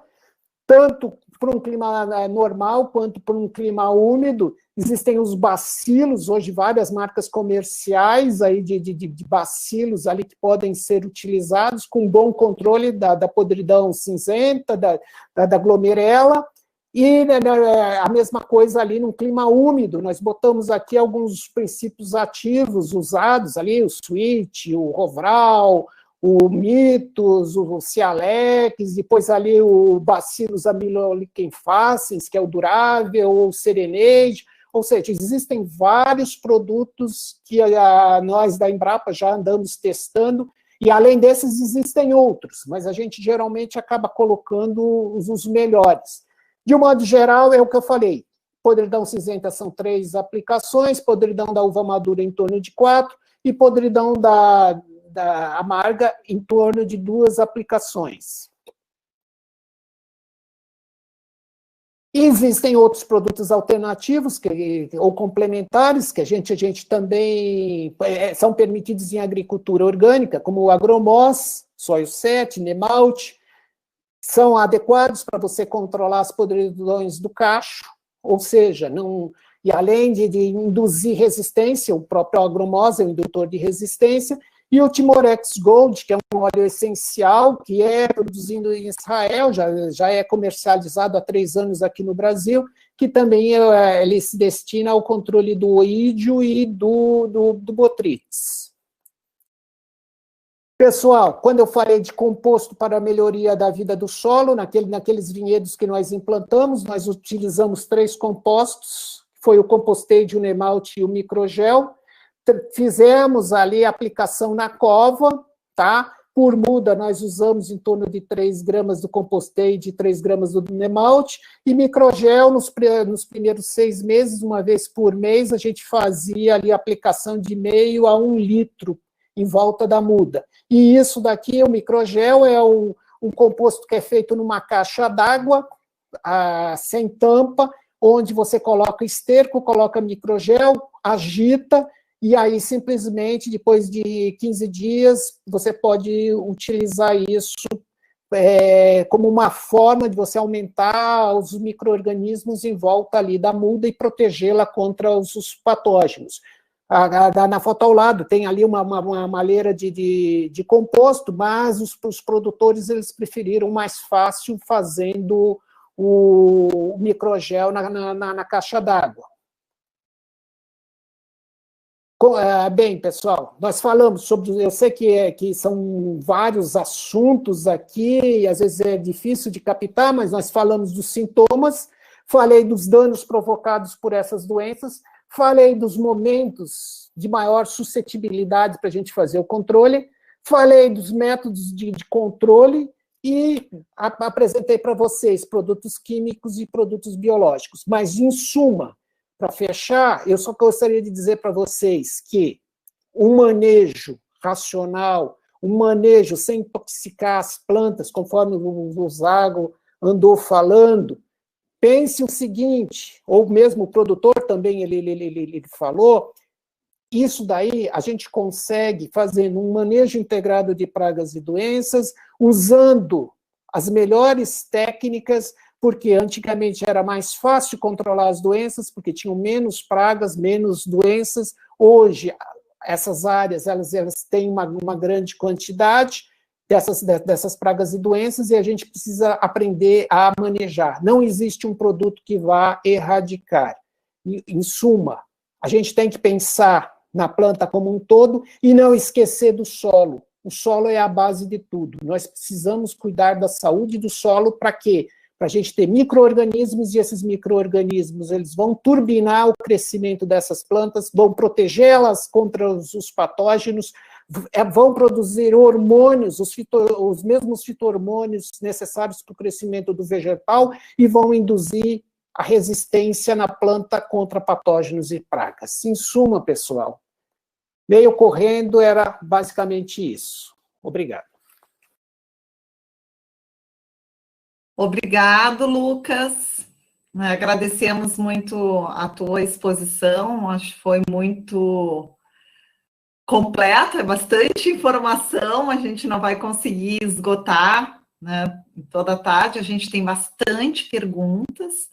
tanto para um clima normal quanto para um clima úmido. Existem os bacilos, hoje várias marcas comerciais aí de bacilos ali que podem ser utilizados com bom controle da podridão cinzenta, da glomerela. E a mesma coisa ali no clima úmido, nós botamos aqui alguns princípios ativos usados ali, o Sweet, o Rovral, o Mitos, o Cialex, depois ali o Bacillus amyloliquenfaciens, que é o durável, o Serenade, ou seja, existem vários produtos que nós da Embrapa já andamos testando, e além desses existem outros, mas a gente geralmente acaba colocando os melhores. De um modo geral, é o que eu falei, podridão cinzenta são 3 aplicações, podridão da uva madura em torno de 4, e podridão da amarga em torno de 2 aplicações. Existem outros produtos alternativos ou complementares que a gente também são permitidos em agricultura orgânica, como o Agromos, Soil 7, Nemalte, são adequados para você controlar as podridões do cacho, ou seja, e além de induzir resistência, o próprio Agromos é um indutor de resistência, e o Timorex Gold, que é um óleo essencial, que é produzido em Israel, já é comercializado há 3 anos aqui no Brasil, que também ele se destina ao controle do oídio e do botrytis. Pessoal, quando eu falei de composto para a melhoria da vida do solo, naqueles vinhedos que nós implantamos, nós utilizamos 3 compostos, foi o Compost-Aid, o Nemalte e o Microgel. Fizemos ali a aplicação na cova, tá? Por muda, nós usamos em torno de 3 gramas do Compost-Aid e 3 gramas do Nemalte, e Microgel, nos primeiros 6 meses, uma vez por mês, a gente fazia ali a aplicação de meio a 1 litro em volta da muda. E isso daqui, o Microgel, é um composto que é feito numa caixa d'água, sem tampa, onde você coloca esterco, coloca Microgel, agita, e aí simplesmente, depois de 15 dias, você pode utilizar isso como uma forma de você aumentar os micro-organismos em volta ali da muda e protegê-la contra os patógenos. Na foto ao lado tem ali uma malheira de composto, mas os produtores eles preferiram mais fácil fazendo o microgel na caixa d'água. Bem, pessoal, nós falamos sobre, eu sei que são vários assuntos aqui, e às vezes é difícil de captar, mas nós falamos dos sintomas, falei dos danos provocados por essas doenças, falei dos momentos de maior suscetibilidade para a gente fazer o controle, falei dos métodos de controle e apresentei para vocês produtos químicos e produtos biológicos. Mas, em suma, para fechar, eu só gostaria de dizer para vocês que um manejo racional, um manejo sem intoxicar as plantas, conforme o Zago andou falando, pense o seguinte, ou mesmo o produtor também ele falou, isso daí a gente consegue fazendo um manejo integrado de pragas e doenças, usando as melhores técnicas, porque antigamente era mais fácil controlar as doenças, porque tinham menos pragas, menos doenças. Hoje, essas áreas elas têm uma grande quantidade dessas pragas e doenças, e a gente precisa aprender a manejar. Não existe um produto que vá erradicar. Em suma, a gente tem que pensar na planta como um todo e não esquecer do solo. O solo é a base de tudo. Nós precisamos cuidar da saúde do solo para quê? Para a gente ter micro-organismos, e esses micro-organismos eles vão turbinar o crescimento dessas plantas, vão protegê-las contra os patógenos, vão produzir hormônios, os mesmos fito-hormônios necessários para o crescimento do vegetal, e vão induzir a resistência na planta contra patógenos e pragas. Em suma, pessoal, meio correndo era basicamente isso. Obrigado. Obrigado, Lucas. Agradecemos muito a tua exposição, acho que foi muito completa, é bastante informação, a gente não vai conseguir esgotar, né, toda a tarde, a gente tem bastante perguntas,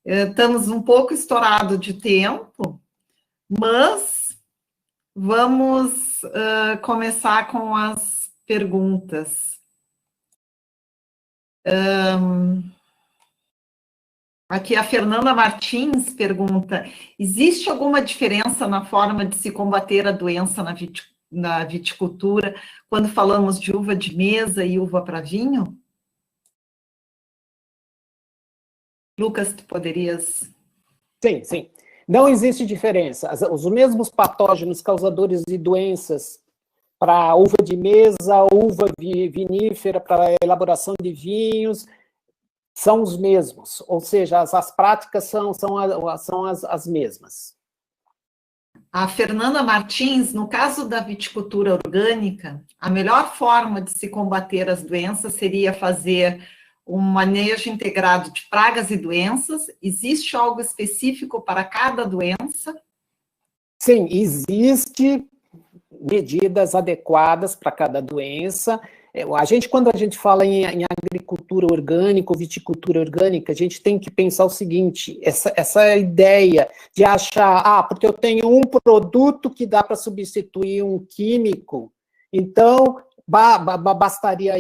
estamos um pouco estourado de tempo, mas vamos começar com as perguntas. Aqui a Fernanda Martins pergunta, existe alguma diferença na forma de se combater a doença na viticultura quando falamos de uva de mesa e uva para vinho? Lucas, tu poderias... Sim, sim. Não existe diferença. Os mesmos patógenos causadores de doenças para uva de mesa, uva vinífera, para elaboração de vinhos, são os mesmos, ou seja, as práticas são as mesmas. A Fernanda Martins, no caso da viticultura orgânica, a melhor forma de se combater as doenças seria fazer um manejo integrado de pragas e doenças. Existe algo específico para cada doença? Sim, existe medidas adequadas para cada doença. Quando a gente fala em agricultura orgânica ou viticultura orgânica, a gente tem que pensar o seguinte, essa ideia de achar, porque eu tenho um produto que dá para substituir um químico, então bastaria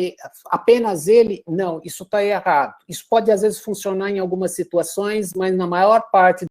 apenas ele? Não, isso está errado. Isso pode, às vezes, funcionar em algumas situações, mas na maior parte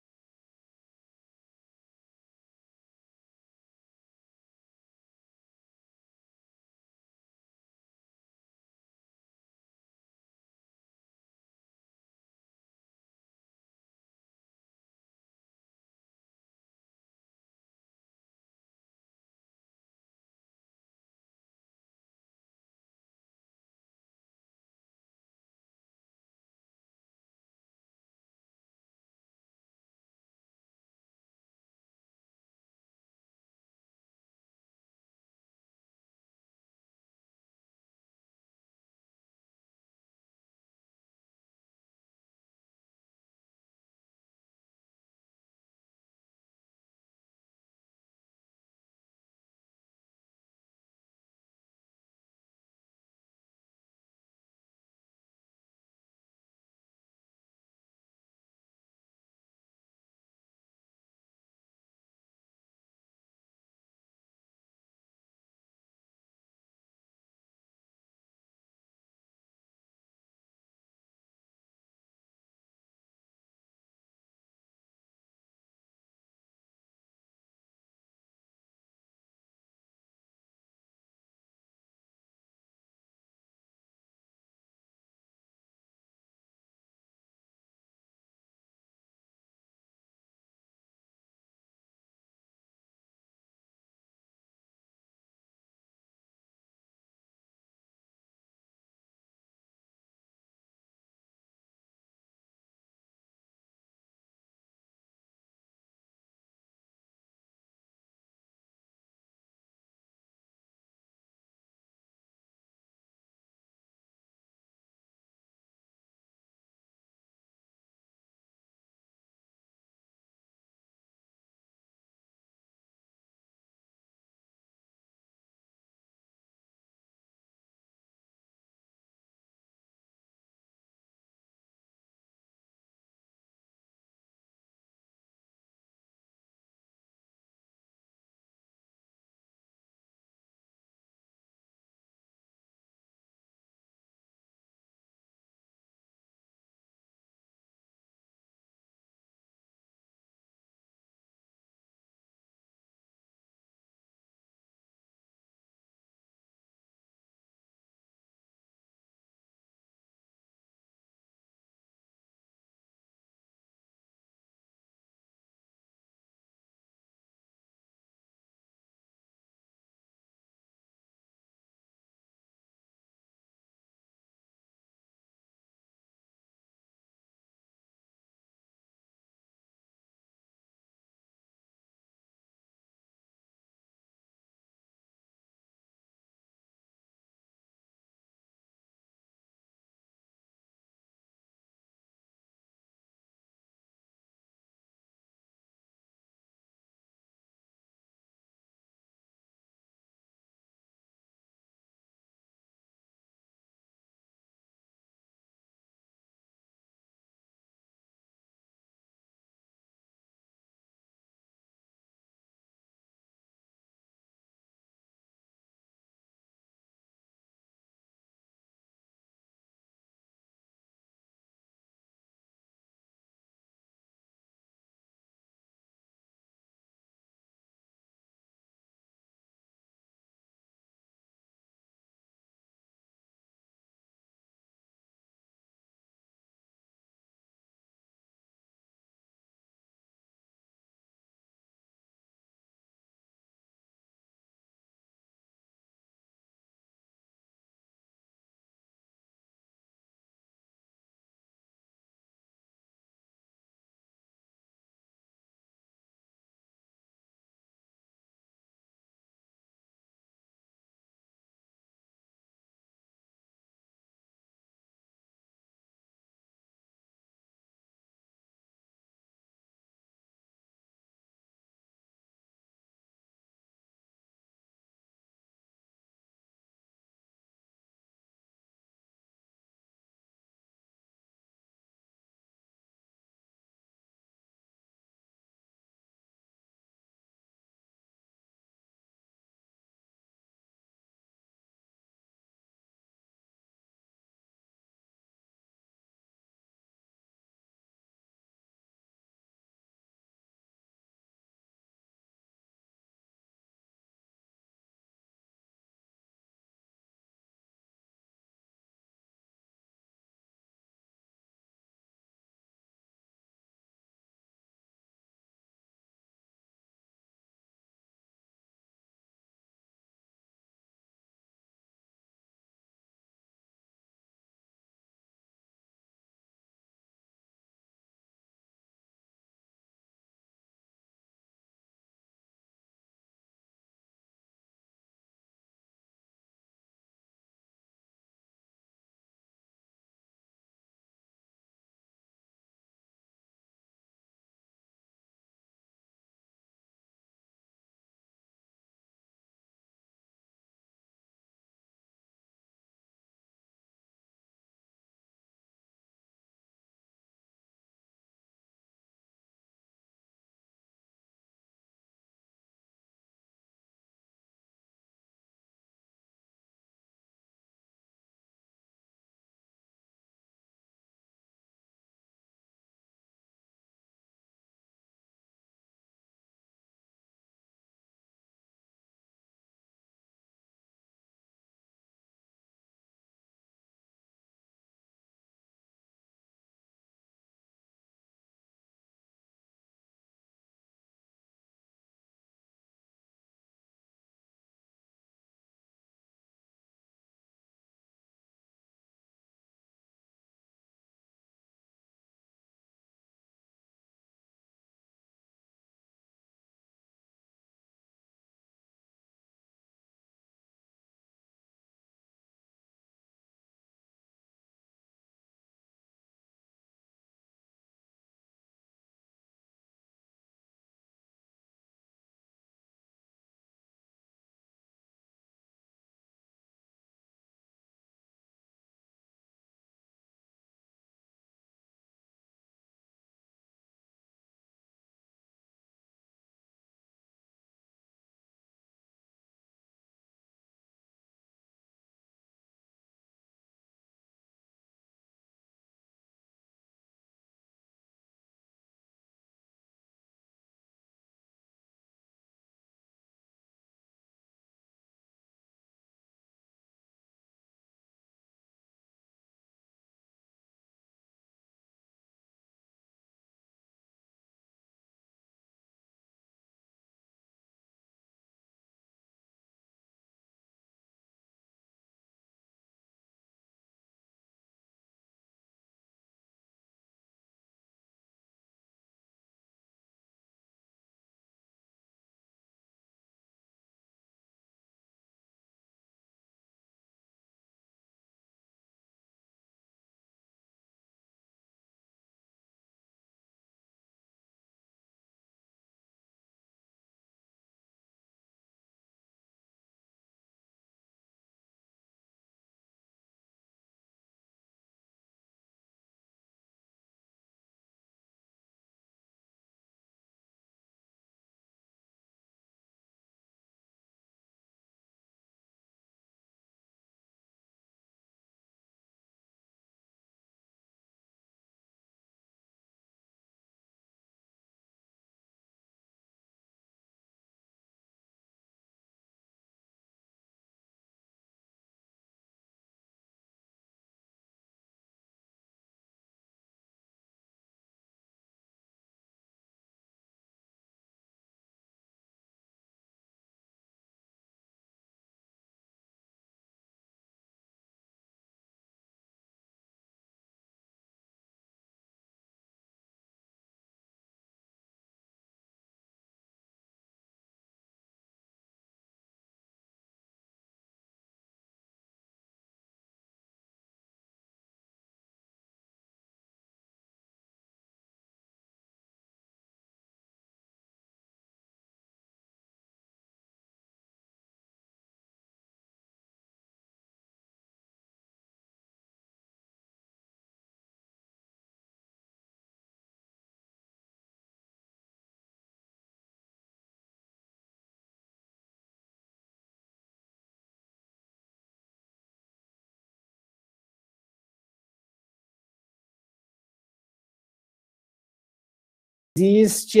existe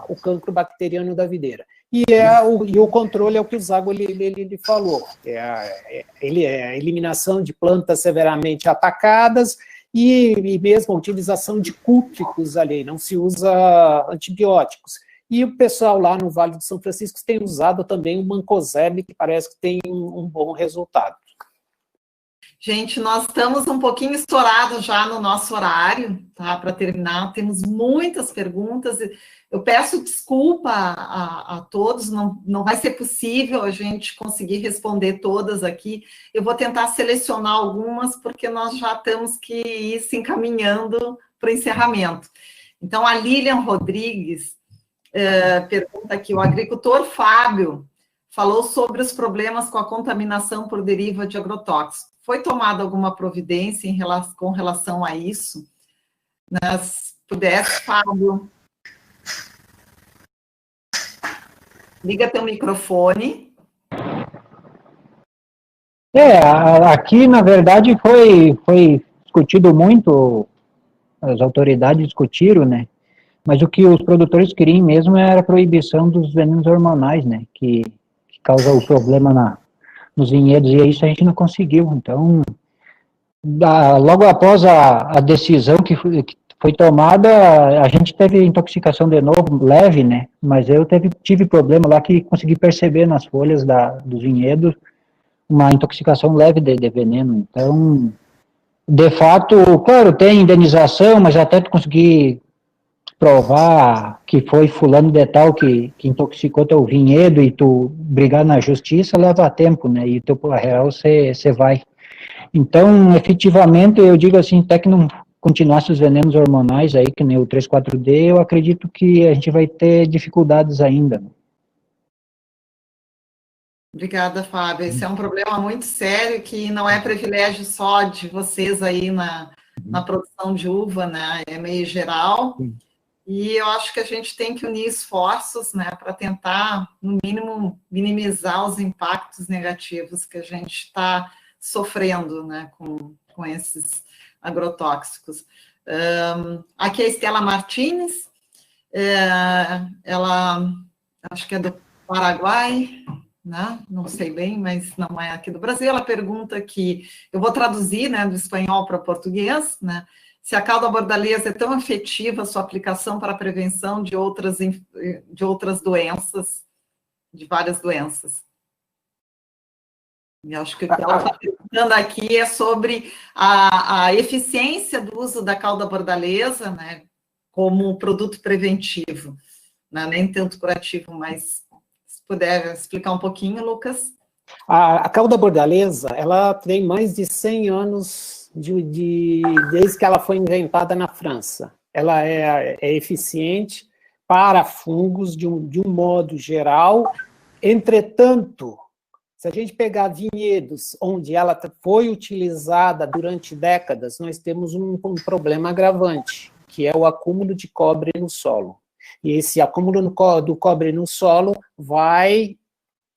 o cancro bacteriano da videira. E o controle é o que o Zago ele falou, é a eliminação de plantas severamente atacadas e mesmo a utilização de cúpricos ali, não se usa antibióticos. E o pessoal lá no Vale do São Francisco tem usado também o mancozeb, que parece que tem um bom resultado. Gente, nós estamos um pouquinho estourados já no nosso horário, tá? Para terminar, temos muitas perguntas. Eu peço desculpa a todos, não vai ser possível a gente conseguir responder todas aqui. Eu vou tentar selecionar algumas, porque nós já temos que ir se encaminhando para o encerramento. Então, a Lilian Rodrigues pergunta aqui, o agricultor Fábio falou sobre os problemas com a contaminação por deriva de agrotóxicos. Foi tomada alguma providência com relação a isso? Se pudesse, Fábio. Liga teu microfone. Aqui, na verdade, foi discutido muito, as autoridades discutiram, né? Mas o que os produtores queriam mesmo era a proibição dos venenos hormonais, né? Que causa o problema nos vinhedos, e isso a gente não conseguiu. Então, logo após a decisão que foi tomada, a gente teve intoxicação de novo, leve, né? Mas eu tive problema lá que consegui perceber nas folhas dos vinhedos uma intoxicação leve de veneno. Então, de fato, claro, tem indenização, mas até tu conseguir provar que foi fulano de tal que intoxicou teu vinhedo e tu brigar na justiça, leva tempo, né? E teu real você vai. Então, efetivamente, eu digo assim, até que não continuasse os venenos hormonais aí, que nem o 3,4-D, eu acredito que a gente vai ter dificuldades ainda. Obrigada, Fábio. Esse é um problema muito sério que não é privilégio só de vocês aí na produção de uva, né? É meio geral. E eu acho que a gente tem que unir esforços, né, para tentar, no mínimo, minimizar os impactos negativos que a gente está sofrendo, né, com esses agrotóxicos. Aqui é a Estela Martins, ela acho que é do Paraguai, né? Não sei bem, mas não é aqui do Brasil. Ela pergunta aqui, eu vou traduzir, né, do espanhol para português, né? Se a cauda bordaleza é tão efetiva, sua aplicação para a prevenção de outras doenças, de várias doenças. E acho que o que ela está perguntando aqui é sobre a eficiência do uso da cauda bordaleza, né, como produto preventivo, né, nem tanto curativo, mas se puder explicar um pouquinho, Lucas. A cauda bordaleza, ela tem mais de 100 anos desde que ela foi inventada na França. Ela é eficiente para fungos de um modo geral. Entretanto, se a gente pegar vinhedos onde ela foi utilizada durante décadas, nós temos um problema agravante, que é o acúmulo de cobre no solo. E esse acúmulo do cobre no solo vai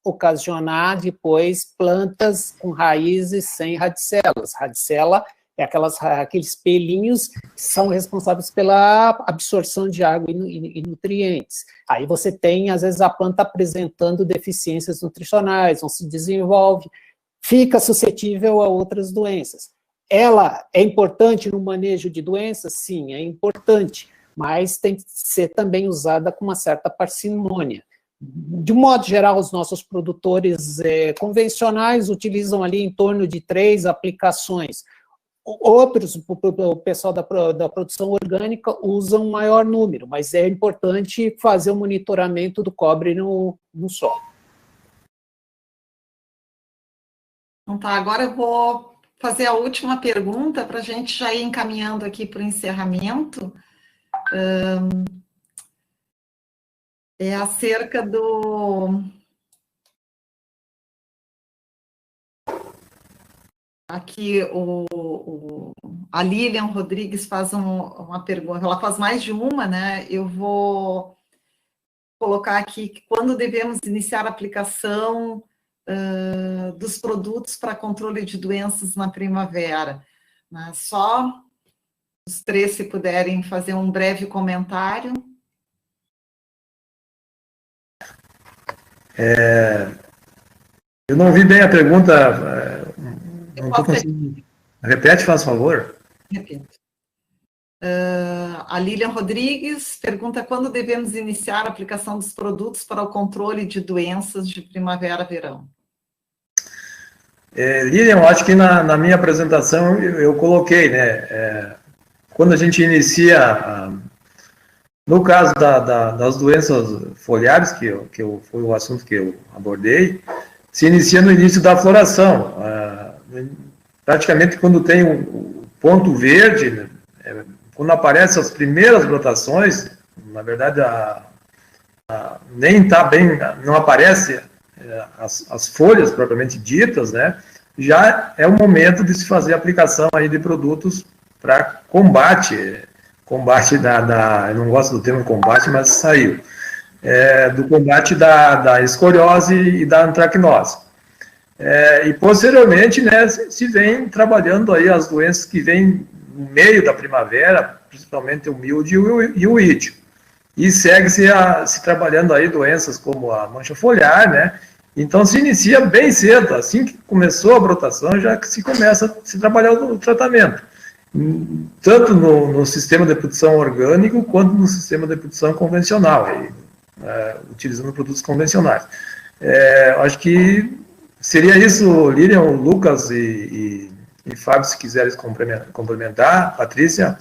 ocasionar depois plantas com raízes sem radicelas. Radicela é aqueles pelinhos que são responsáveis pela absorção de água e nutrientes. Aí você tem, às vezes, a planta apresentando deficiências nutricionais, não se desenvolve, fica suscetível a outras doenças. Ela é importante no manejo de doenças? Sim, é importante, mas tem que ser também usada com uma certa parcimônia. De um modo geral, os nossos produtores convencionais utilizam ali em torno de 3 aplicações. Outros, o pessoal da produção orgânica, usam um maior número, mas é importante fazer o monitoramento do cobre no solo. Então tá, agora eu vou fazer a última pergunta para a gente já ir encaminhando aqui para o encerramento. É acerca do... Aqui a Lilian Rodrigues faz uma pergunta, ela faz mais de uma, né? Eu vou colocar aqui que quando devemos iniciar a aplicação dos produtos para controle de doenças na primavera, né? Só Os três, se puderem fazer um breve comentário. Eu não ouvi bem a pergunta, não estou conseguindo. Repete, faz favor. Repito. A Lilian Rodrigues pergunta quando devemos iniciar a aplicação dos produtos para o controle de doenças de primavera-verão. Lilian, eu acho que na minha apresentação eu coloquei, né? Quando a gente inicia, no caso das doenças foliares, foi o assunto que eu abordei, se inicia no início da floração. Praticamente quando tem o ponto verde, né, quando aparecem as primeiras brotações, na verdade nem está bem, não aparece as folhas propriamente ditas, né? Já é o momento de se fazer a aplicação aí de produtos para combate eu não gosto do termo combate, mas saiu, do combate da escoriose e da antracnose. E posteriormente, né, se vem trabalhando aí as doenças que vêm no meio da primavera, principalmente o míldio e o ídio. E segue-se se trabalhando aí doenças como a mancha foliar, né? Então se inicia bem cedo, assim que começou a brotação, já que se começa a se trabalhar o tratamento. Tanto no sistema de produção orgânico, quanto no sistema de produção convencional, utilizando produtos convencionais. Acho que seria isso, Lilian, Lucas e Fábio, se quiserem complementar. Patrícia?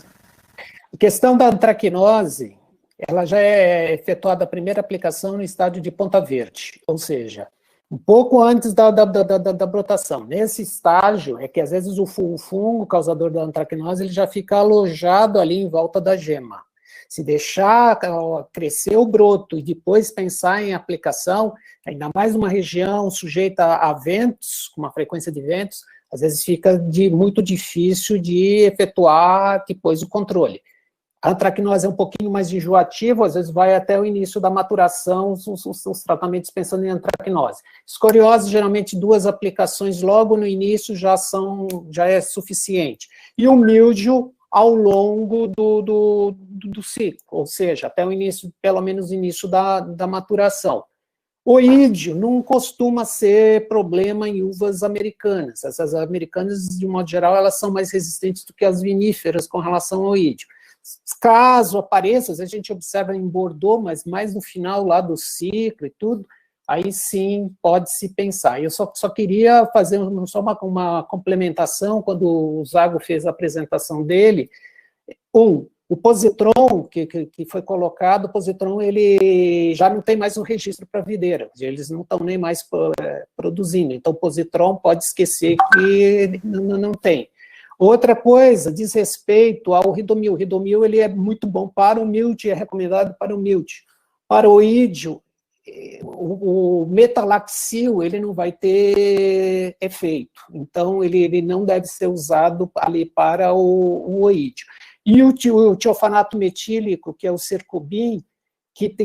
A questão da antracnose, ela já é efetuada a primeira aplicação no estádio de ponta verde, ou seja, um pouco antes da brotação. Nesse estágio, é que às vezes o fungo causador da antracnose ele já fica alojado ali em volta da gema. Se deixar crescer o broto e depois pensar em aplicação, ainda mais numa região sujeita a ventos, com uma frequência de ventos, às vezes fica muito difícil de efetuar depois o controle. A antracnose é um pouquinho mais enjoativo, às vezes vai até o início da maturação, os tratamentos pensando em antracnose. Escoriose, geralmente 2 aplicações logo no início já é suficiente. E o míldio ao longo do ciclo, ou seja, até o início, pelo menos o início da maturação. O ídio não costuma ser problema em uvas americanas. Essas americanas, de modo geral, elas são mais resistentes do que as viníferas com relação ao ídio. Caso apareça, a gente observa em Bordeaux, mas mais no final lá do ciclo e tudo, aí sim pode-se pensar. Eu só queria fazer uma complementação, quando o Zago fez a apresentação dele. O positron que foi colocado, o positron ele já não tem mais um registro para videira, eles não estão nem mais produzindo, então o positron pode esquecer que não tem. Outra coisa, diz respeito ao ridomil. O ridomil ele é muito bom para o míldio, é recomendado para o míldio. Para o ídio, o metalaxil ele não vai ter efeito, então ele não deve ser usado ali para o ídio. E o tiofanato metílico, que é o cercobin, que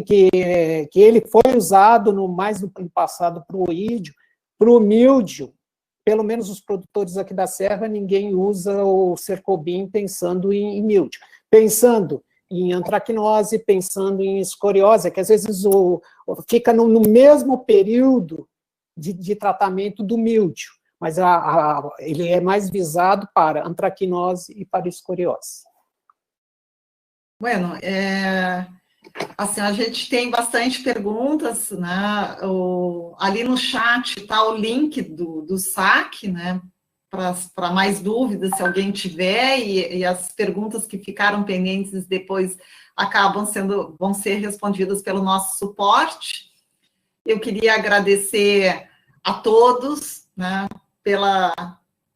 ele foi usado mais no passado para o ídio, para o míldio, pelo menos os produtores aqui da Serra, ninguém usa o cercobin pensando em míldio. Pensando em antracnose, pensando em escoriose, que às vezes fica no mesmo período de tratamento do míldio, mas ele é mais visado para antracnose e para escoriose. Bueno, assim, a gente tem bastante perguntas, né? Ali no chat está o link do saque, né? Para mais dúvidas, se alguém tiver, e as perguntas que ficaram pendentes depois vão ser respondidas pelo nosso suporte. Eu queria agradecer a todos, né, pelas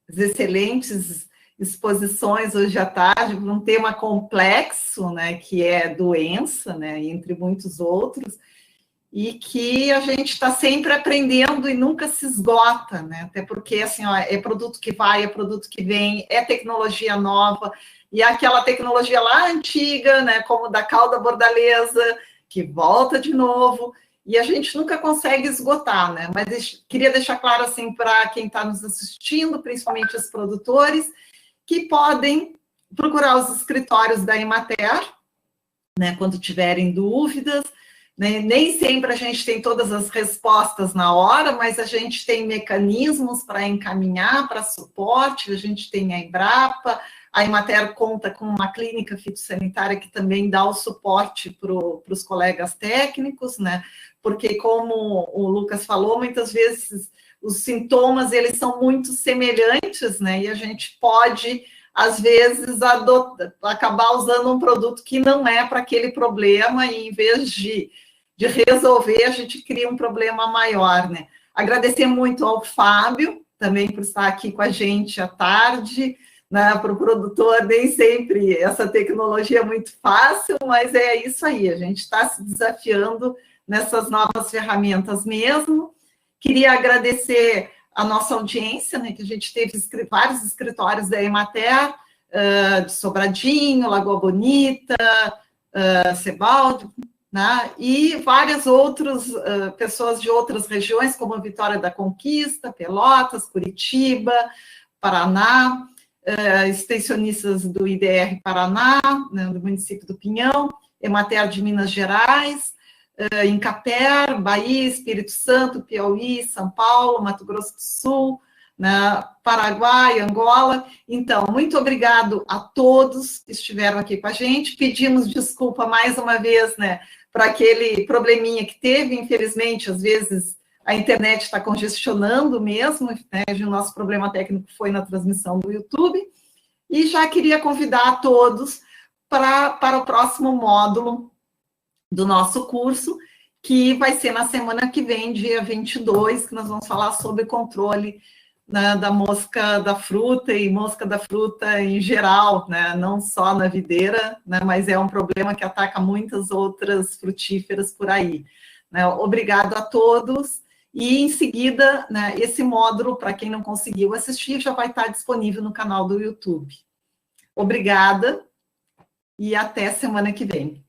excelentes exposições hoje à tarde, por um tema complexo, né, que é doença, né, entre muitos outros, e que a gente está sempre aprendendo e nunca se esgota, né, até porque, assim, ó, é produto que vai, é produto que vem, é tecnologia nova, e aquela tecnologia lá antiga, né, como da cauda bordaleza, que volta de novo, e a gente nunca consegue esgotar, né, mas queria deixar claro, assim, para quem está nos assistindo, principalmente os produtores, que podem procurar os escritórios da Emater, né, quando tiverem dúvidas, né? Nem sempre a gente tem todas as respostas na hora, mas a gente tem mecanismos para encaminhar, para suporte, a gente tem a Embrapa, a Emater conta com uma clínica fitossanitária que também dá o suporte para os colegas técnicos, né? Porque, como o Lucas falou, muitas vezes os sintomas, eles são muito semelhantes, né? E a gente pode, às vezes, acabar usando um produto que não é para aquele problema, e em vez de resolver, a gente cria um problema maior, né? Agradecer muito ao Fábio, também por estar aqui com a gente à tarde, né? Para o produtor, nem sempre essa tecnologia é muito fácil, mas é isso aí, a gente está se desafiando nessas novas ferramentas mesmo. Queria agradecer a nossa audiência, né, que a gente teve vários escritórios da Emater, de Sobradinho, Lagoa Bonita, Sebaldo, né, e várias outras pessoas de outras regiões, como a Vitória da Conquista, Pelotas, Curitiba, Paraná, extensionistas do IDR Paraná, né, do município do Pinhão, Emater de Minas Gerais, em Caper, Bahia, Espírito Santo, Piauí, São Paulo, Mato Grosso do Sul, né, Paraguai, Angola. Então, muito obrigado a todos que estiveram aqui com a gente. Pedimos desculpa mais uma vez, né, para aquele probleminha que teve, infelizmente, às vezes a internet está congestionando mesmo, né, o nosso problema técnico foi na transmissão do YouTube, e já queria convidar a todos para o próximo módulo do nosso curso, que vai ser na semana que vem, dia 22, que nós vamos falar sobre controle, né, da mosca da fruta e mosca da fruta em geral, né, não só na videira, né, mas é um problema que ataca muitas outras frutíferas por aí, né. Obrigado a todos, e em seguida, né, esse módulo, para quem não conseguiu assistir, já vai estar disponível no canal do YouTube. Obrigada, e até semana que vem.